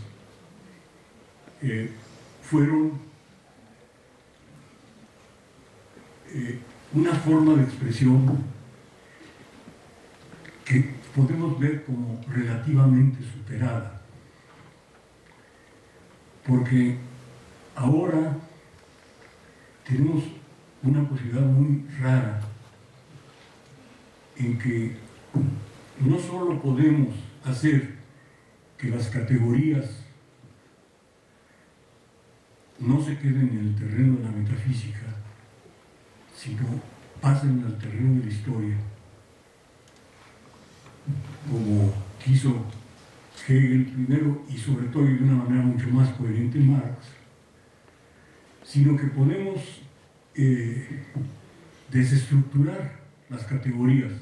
fueron una forma de expresión que podemos ver como relativamente superada, porque ahora tenemos una posibilidad muy rara en que no solo podemos hacer que las categorías no se queden en el terreno de la metafísica, sino pasen al terreno de la historia, como quiso Hegel primero y sobre todo y de una manera mucho más coherente Marx, sino que podemos desestructurar las categorías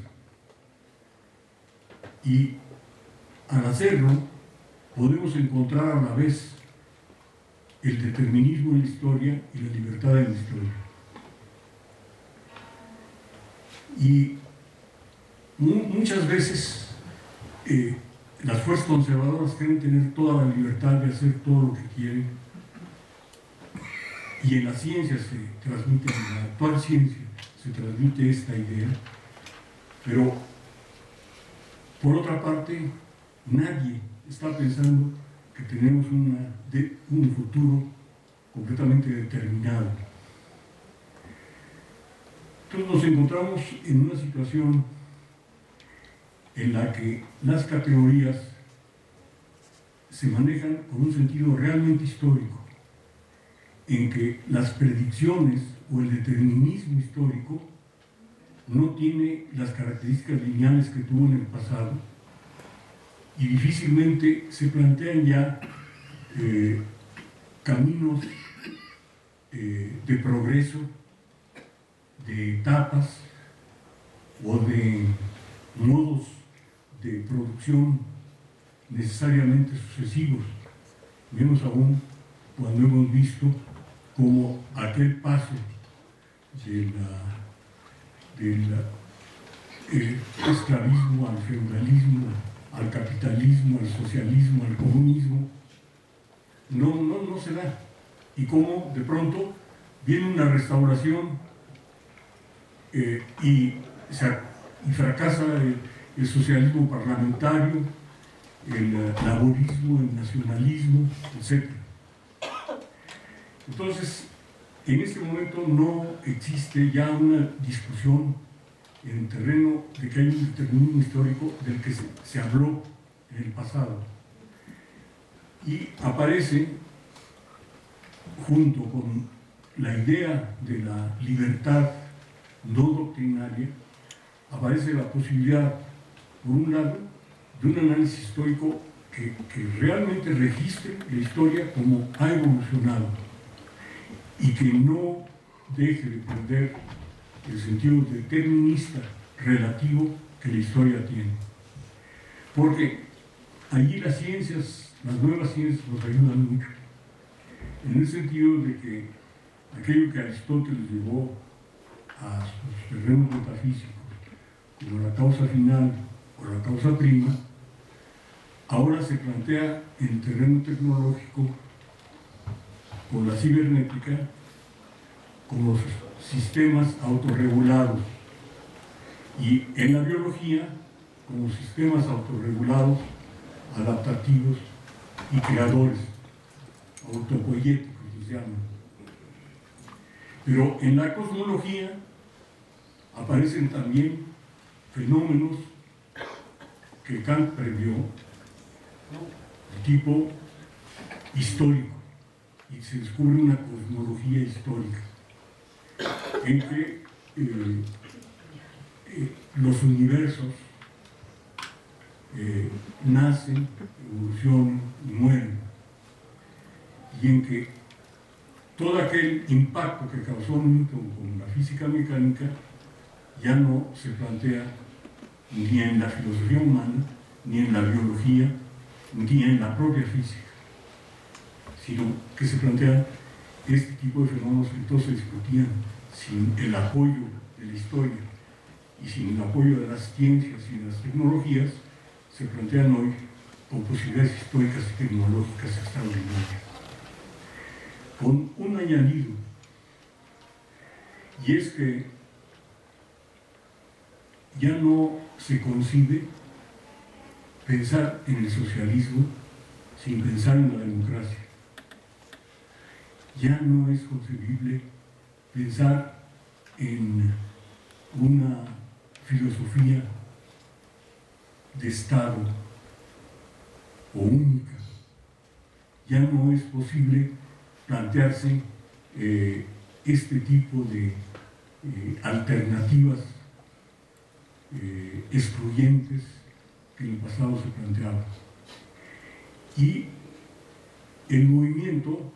y al hacerlo podemos encontrar a la vez el determinismo en la historia y la libertad en la historia. Y muchas veces las fuerzas conservadoras quieren tener toda la libertad de hacer todo lo que quieren, y en la ciencia se transmite, en la actual ciencia se transmite esta idea, pero por otra parte nadie está pensando que tenemos un futuro completamente determinado. Entonces nos encontramos en una situación en la que las categorías se manejan con un sentido realmente histórico, en que las predicciones o el determinismo histórico no tiene las características lineales que tuvo en el pasado, y difícilmente se plantean ya caminos de progreso, de etapas o de modos de producción necesariamente sucesivos, menos aún cuando hemos visto como aquel paso del esclavismo al feudalismo, al capitalismo, al socialismo, al comunismo, no se da. Y cómo de pronto viene una restauración y fracasa el socialismo parlamentario, el laborismo, el nacionalismo, etc. Entonces, en este momento no existe ya una discusión en el terreno de que hay un determinismo histórico del que se habló en el pasado. Y aparece, junto con la idea de la libertad no doctrinaria, aparece la posibilidad, por un lado, de un análisis histórico que realmente registre la historia como ha evolucionado y que no deje de perder el sentido determinista relativo que la historia tiene. Porque allí las ciencias, las nuevas ciencias nos ayudan mucho, en el sentido de que aquello que Aristóteles llevó a sus terrenos metafísicos, como la causa final o la causa prima, ahora se plantea en el terreno tecnológico con la cibernética, con los sistemas autorregulados, y en la biología como sistemas autorregulados, adaptativos y creadores, autopoyéticos les llaman. Pero en la cosmología aparecen también fenómenos que Kant previó de tipo histórico, y se descubre una cosmología histórica en que los universos nacen, evolucionan y mueren, y en que todo aquel impacto que causó Newton con la física mecánica ya no se plantea ni en la filosofía humana, ni en la biología, ni en la propia física, sino que se plantean este tipo de fenómenos que todos se discutían sin el apoyo de la historia y sin el apoyo de las ciencias y de las tecnologías, se plantean hoy con posibilidades históricas y tecnológicas extraordinarias. Con un añadido, y es que ya no se concibe pensar en el socialismo sin pensar en la democracia. Ya no es concebible pensar en una filosofía de Estado o única. Ya no es posible plantearse este tipo de alternativas excluyentes que en el pasado se planteaban. Y el movimiento,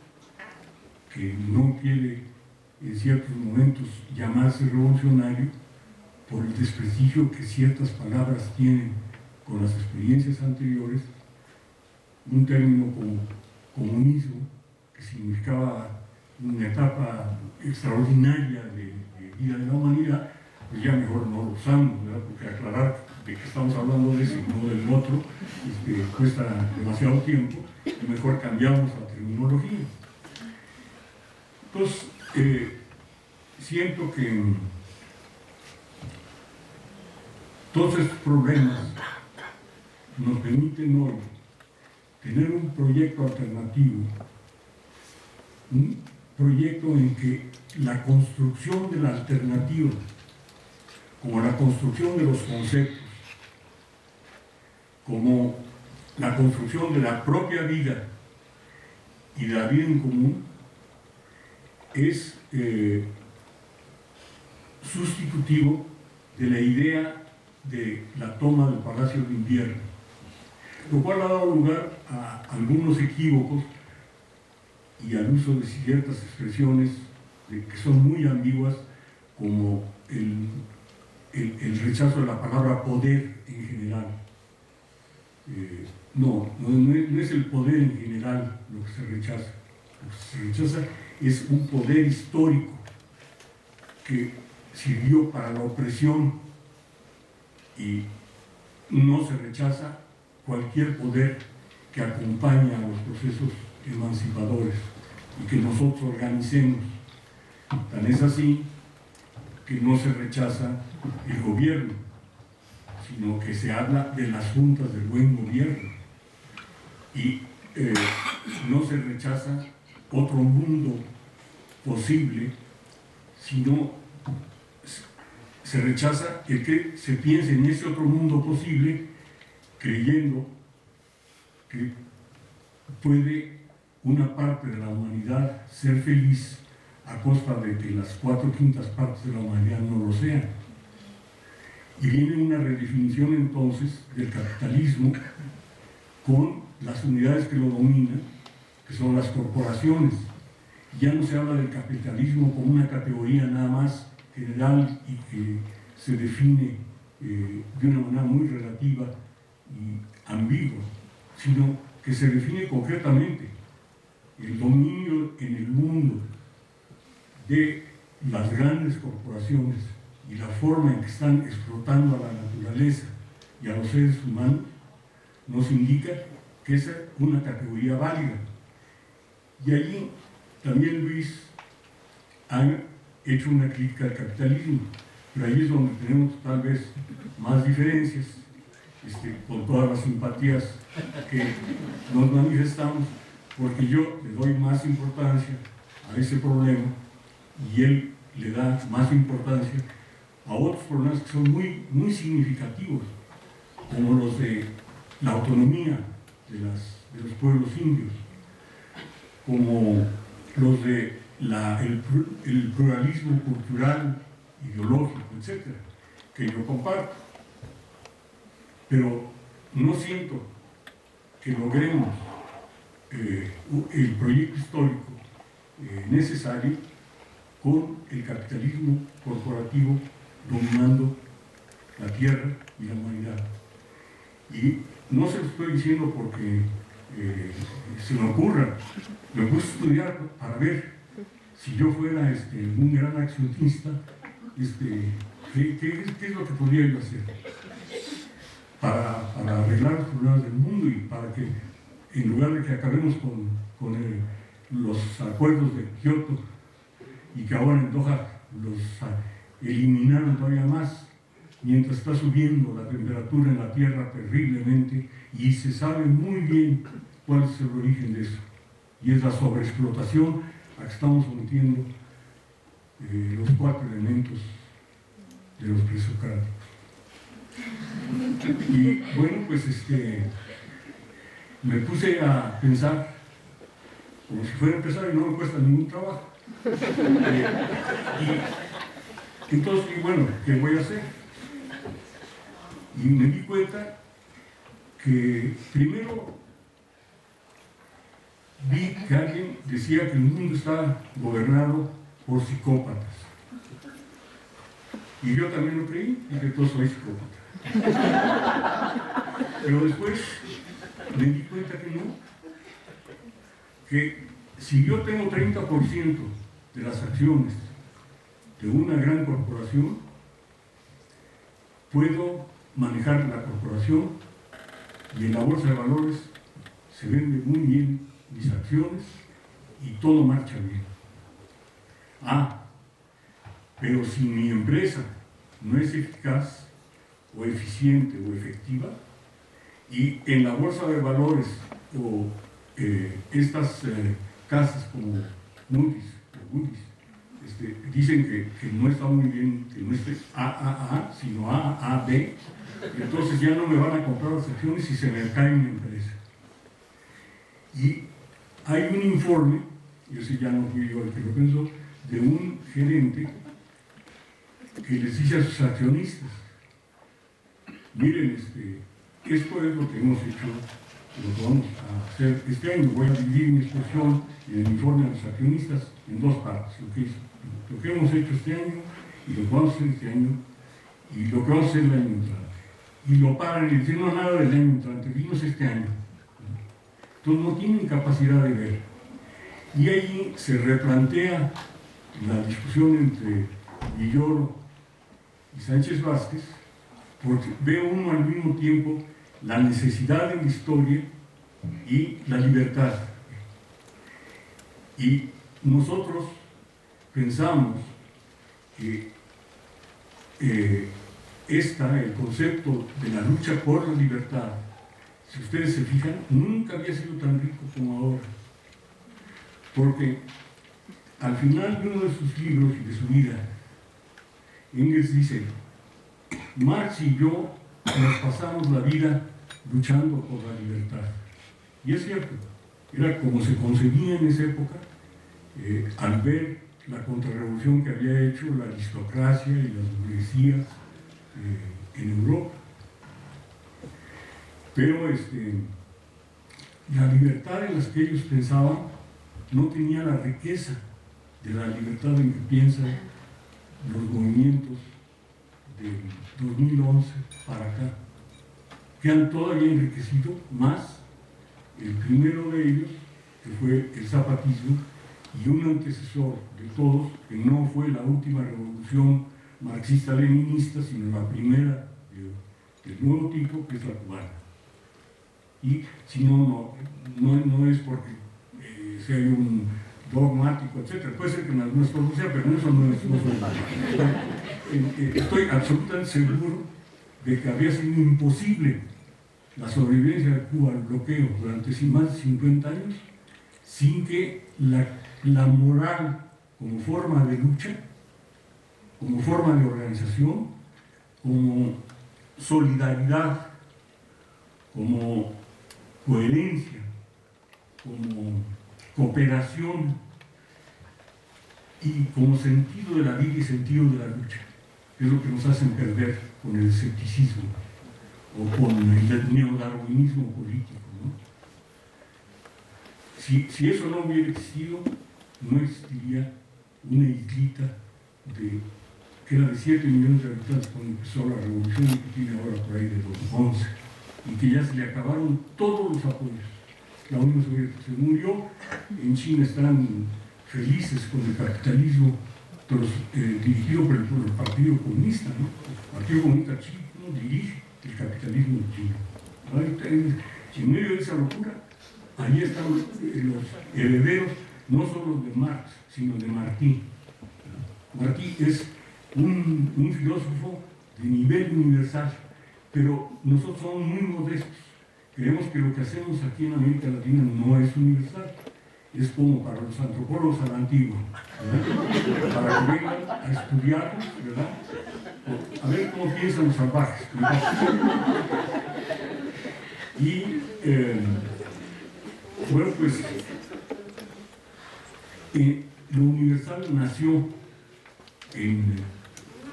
que no quiere en ciertos momentos llamarse revolucionario, por el desprestigio que ciertas palabras tienen con las experiencias anteriores, un término como comunismo, que significaba una etapa extraordinaria de vida de la humanidad, pues ya mejor no lo usamos, ¿verdad? Porque aclarar de que estamos hablando de ese y no del otro cuesta demasiado tiempo, y mejor cambiamos la terminología. Entonces, siento que todos estos problemas nos permiten hoy tener un proyecto alternativo, un proyecto en que la construcción de la alternativa, como la construcción de los conceptos, como la construcción de la propia vida y de la vida en común, es sustitutivo de la idea de la toma del Palacio de Invierno, lo cual ha dado lugar a algunos equívocos y al uso de ciertas expresiones que son muy ambiguas, como el rechazo de la palabra poder en general. No es el poder en general lo que se rechaza. Lo que se rechaza es un poder histórico que sirvió para la opresión, y no se rechaza cualquier poder que acompañe a los procesos emancipadores y que nosotros organicemos. Tan es así que no se rechaza el gobierno, sino que se habla de las juntas del buen gobierno, y no se rechaza otro mundo posible, sino se rechaza el que se piense en ese otro mundo posible creyendo que puede una parte de la humanidad ser feliz a costa de que las 4/5 partes de la humanidad no lo sean. Y viene una redefinición entonces del capitalismo con las unidades que lo dominan, que son las corporaciones. Ya no se habla del capitalismo como una categoría nada más general y que se define de una manera muy relativa y ambigua, sino que se define concretamente el dominio en el mundo de las grandes corporaciones y la forma en que están explotando a la naturaleza y a los seres humanos, nos indica que esa es una categoría válida. Y allí también Luis ha hecho una crítica al capitalismo, pero ahí es donde tenemos tal vez más diferencias, con todas las simpatías que nos manifestamos, porque yo le doy más importancia a ese problema y él le da más importancia a otros problemas que son muy significativos, como los de la autonomía de los pueblos indios, como los de el pluralismo cultural, ideológico, etc., que yo comparto. Pero no siento que logremos el proyecto histórico necesario con el capitalismo corporativo dominando la tierra y la humanidad. Y no se lo estoy diciendo porque se me ocurra, me puse a estudiar para ver si yo fuera un gran accionista, ¿qué es lo que podría yo hacer para arreglar los problemas del mundo y para que, en lugar de que acabemos con los acuerdos de Kioto y que ahora en Doha los eliminaron todavía más, mientras está subiendo la temperatura en la Tierra terriblemente y se sabe muy bien cuál es el origen de eso, y es la sobreexplotación a que estamos sometiendo los 4 elementos de los presocráticos. Y bueno, pues me puse a pensar como si fuera a empezar y no me cuesta ningún trabajo. Y entonces, bueno, ¿qué voy a hacer? Y me di cuenta que primero vi que alguien decía que el mundo está gobernado por psicópatas. Y yo también lo creí, y que todos soy psicópata. Pero después me di cuenta que no, que si yo tengo 30% de las acciones de una gran corporación, puedo manejar la corporación y en la bolsa de valores se venden muy bien mis acciones y todo marcha bien. Pero si mi empresa no es eficaz o eficiente o efectiva, y en la bolsa de valores o estas casas como Moody's dicen que no está muy bien, que no esté AAA, sino AAB, entonces ya no me van a comprar las acciones y se me cae mi empresa. Y hay un informe, y ese ya no fui yo el que lo pensó, de un gerente que les dice a sus accionistas: miren, esto es lo que hemos hecho, lo que vamos a hacer este año. Voy a dividir mi exposición y el informe a los accionistas en 2 partes: lo que hemos hecho este año y lo que vamos a hacer este año y lo que vamos a hacer el año entrante. Y lo paran y dicen: no, nada del año entrante, vimos este año. Entonces no tienen capacidad de ver. Y ahí se replantea la discusión entre Villoro y Sánchez Vázquez, porque ve uno al mismo tiempo la necesidad de la historia y la libertad. Y nosotros pensamos que el concepto de la lucha por la libertad, si ustedes se fijan, nunca había sido tan rico como ahora. Porque al final de uno de sus libros y de su vida, Engels dice: Marx y yo nos pasamos la vida luchando por la libertad. Y es cierto, era como se concebía en esa época, al ver la contrarrevolución que había hecho la aristocracia y las burguesías en Europa. Pero la libertad en la que ellos pensaban no tenía la riqueza de la libertad en que piensan los movimientos de 2011 para acá, que han todavía enriquecido más primero de ellos, que fue el zapatismo, y un antecesor de todos, que no fue la última revolución marxista-leninista, sino la primera del nuevo tipo, que es la cubana. Y si no es porque sea un dogmático, etc. Puede ser que en algunas cosas sea, pero en eso no soy. Estoy absolutamente seguro de que habría sido imposible la sobrevivencia de Cuba al bloqueo durante más de 50 años sin que la moral como forma de lucha, como forma de organización, como solidaridad, como coherencia, como cooperación y como sentido de la vida y sentido de la lucha, que es lo que nos hacen perder con el escepticismo o con el neodarwinismo político, ¿no? Si eso no hubiera existido, no existiría una islita que era de 7 millones de habitantes cuando empezó la revolución y que tiene ahora por ahí de 11, y que ya se le acabaron todos los apoyos. La Unión Soviética se murió, en China están felices con el capitalismo dirigido por el Partido Comunista, ¿no? El Partido Comunista Chino dirige el capitalismo chino. En medio de esa locura, ahí están los herederos, no solo de Marx, sino de Martí. Martí es un filósofo de nivel universal, pero nosotros somos muy modestos. Creemos que lo que hacemos aquí en América Latina no es universal, es como para los antropólogos a la antigua, ¿verdad? Para que vengan a estudiarlos, ¿verdad? A ver cómo piensan los salvajes. Y bueno, pues lo universal nació en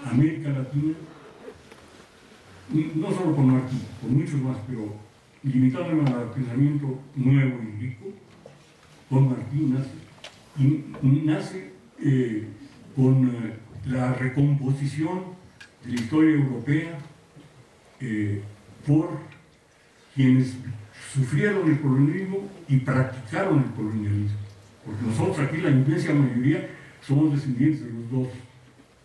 América Latina, no solo con Martí, con muchos más, pero limitándome al pensamiento nuevo y rico, con Martí nace con la recomposición de la historia europea por quienes sufrieron el colonialismo y practicaron el colonialismo. Porque nosotros aquí, la inmensa mayoría, somos descendientes de los dos,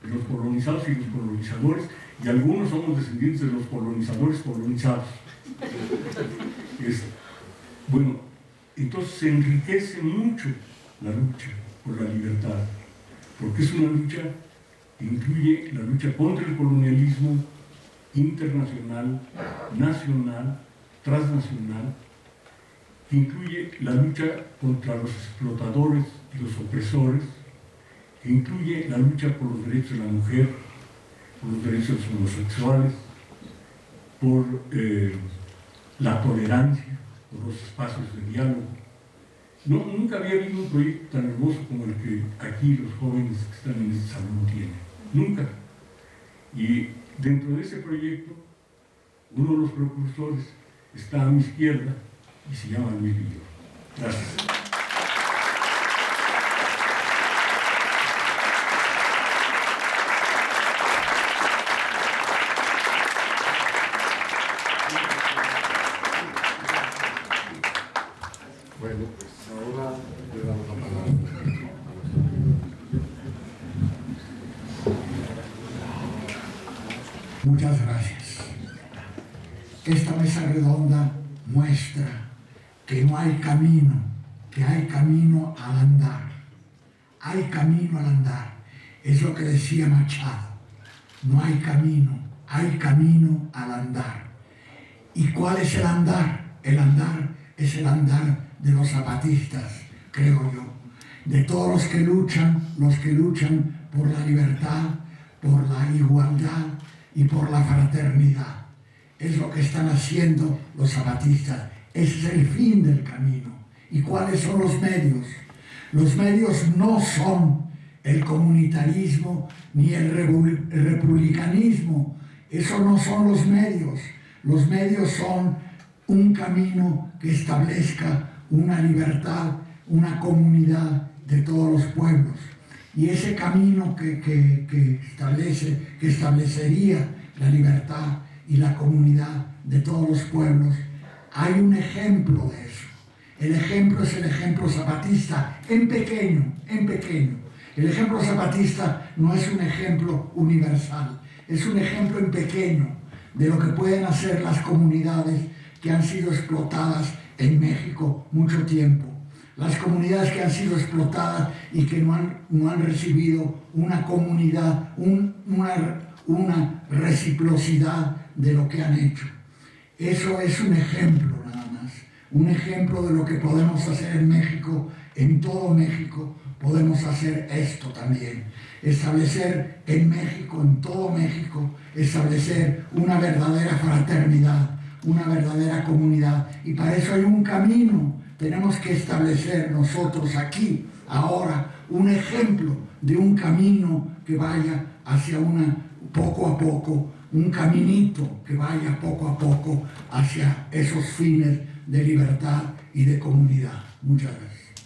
de los colonizados y los colonizadores, y algunos somos descendientes de los colonizadores colonizados. Bueno, entonces se enriquece mucho la lucha por la libertad, porque es una lucha que incluye la lucha contra el colonialismo internacional, nacional, transnacional, que incluye la lucha contra los explotadores y los opresores, que incluye la lucha por los derechos de la mujer, por los derechos de los homosexuales, por la tolerancia, por los espacios de diálogo. Nunca había habido un proyecto tan hermoso como el que aquí los jóvenes que están en este salón tienen. Nunca. Y dentro de ese proyecto, uno de los precursores está a mi izquierda y se llama Luis Villoro. Gracias. Bueno, pues ahora le damos la palabra a nuestro Muchas gracias. Esta mesa redonda muestra que no hay camino, que hay camino al andar. Hay camino al andar. Es lo que decía Machado. No hay camino, hay camino al andar. ¿Y cuál es el andar? El andar es el andar de los zapatistas, creo yo. De todos los que luchan por la libertad, por la igualdad y por la fraternidad. Es lo que están haciendo los zapatistas. Ese es el fin del camino. ¿Y cuáles son los medios? Los medios no son el comunitarismo ni el republicanismo. Esos no son los medios. Los medios son un camino que establezca una libertad, una comunidad de todos los pueblos. Y ese camino que establecería la libertad y la comunidad de todos los pueblos, hay un ejemplo de eso. El ejemplo es el ejemplo zapatista, en pequeño, en pequeño. El ejemplo zapatista no es un ejemplo universal, es un ejemplo en pequeño de lo que pueden hacer las comunidades que han sido explotadas en México mucho tiempo. Las comunidades que han sido explotadas y que no han recibido una comunidad, una reciprocidad de lo que han hecho. Eso es un ejemplo nada más, un ejemplo de lo que podemos hacer en México, en todo México. Podemos hacer esto también, establecer en México, en todo México, establecer una verdadera fraternidad, una verdadera comunidad. Y para eso hay un camino. Tenemos que establecer nosotros aquí, ahora, un ejemplo de un camino que vaya hacia poco a poco, un caminito que vaya poco a poco hacia esos fines de libertad y de comunidad. Muchas gracias.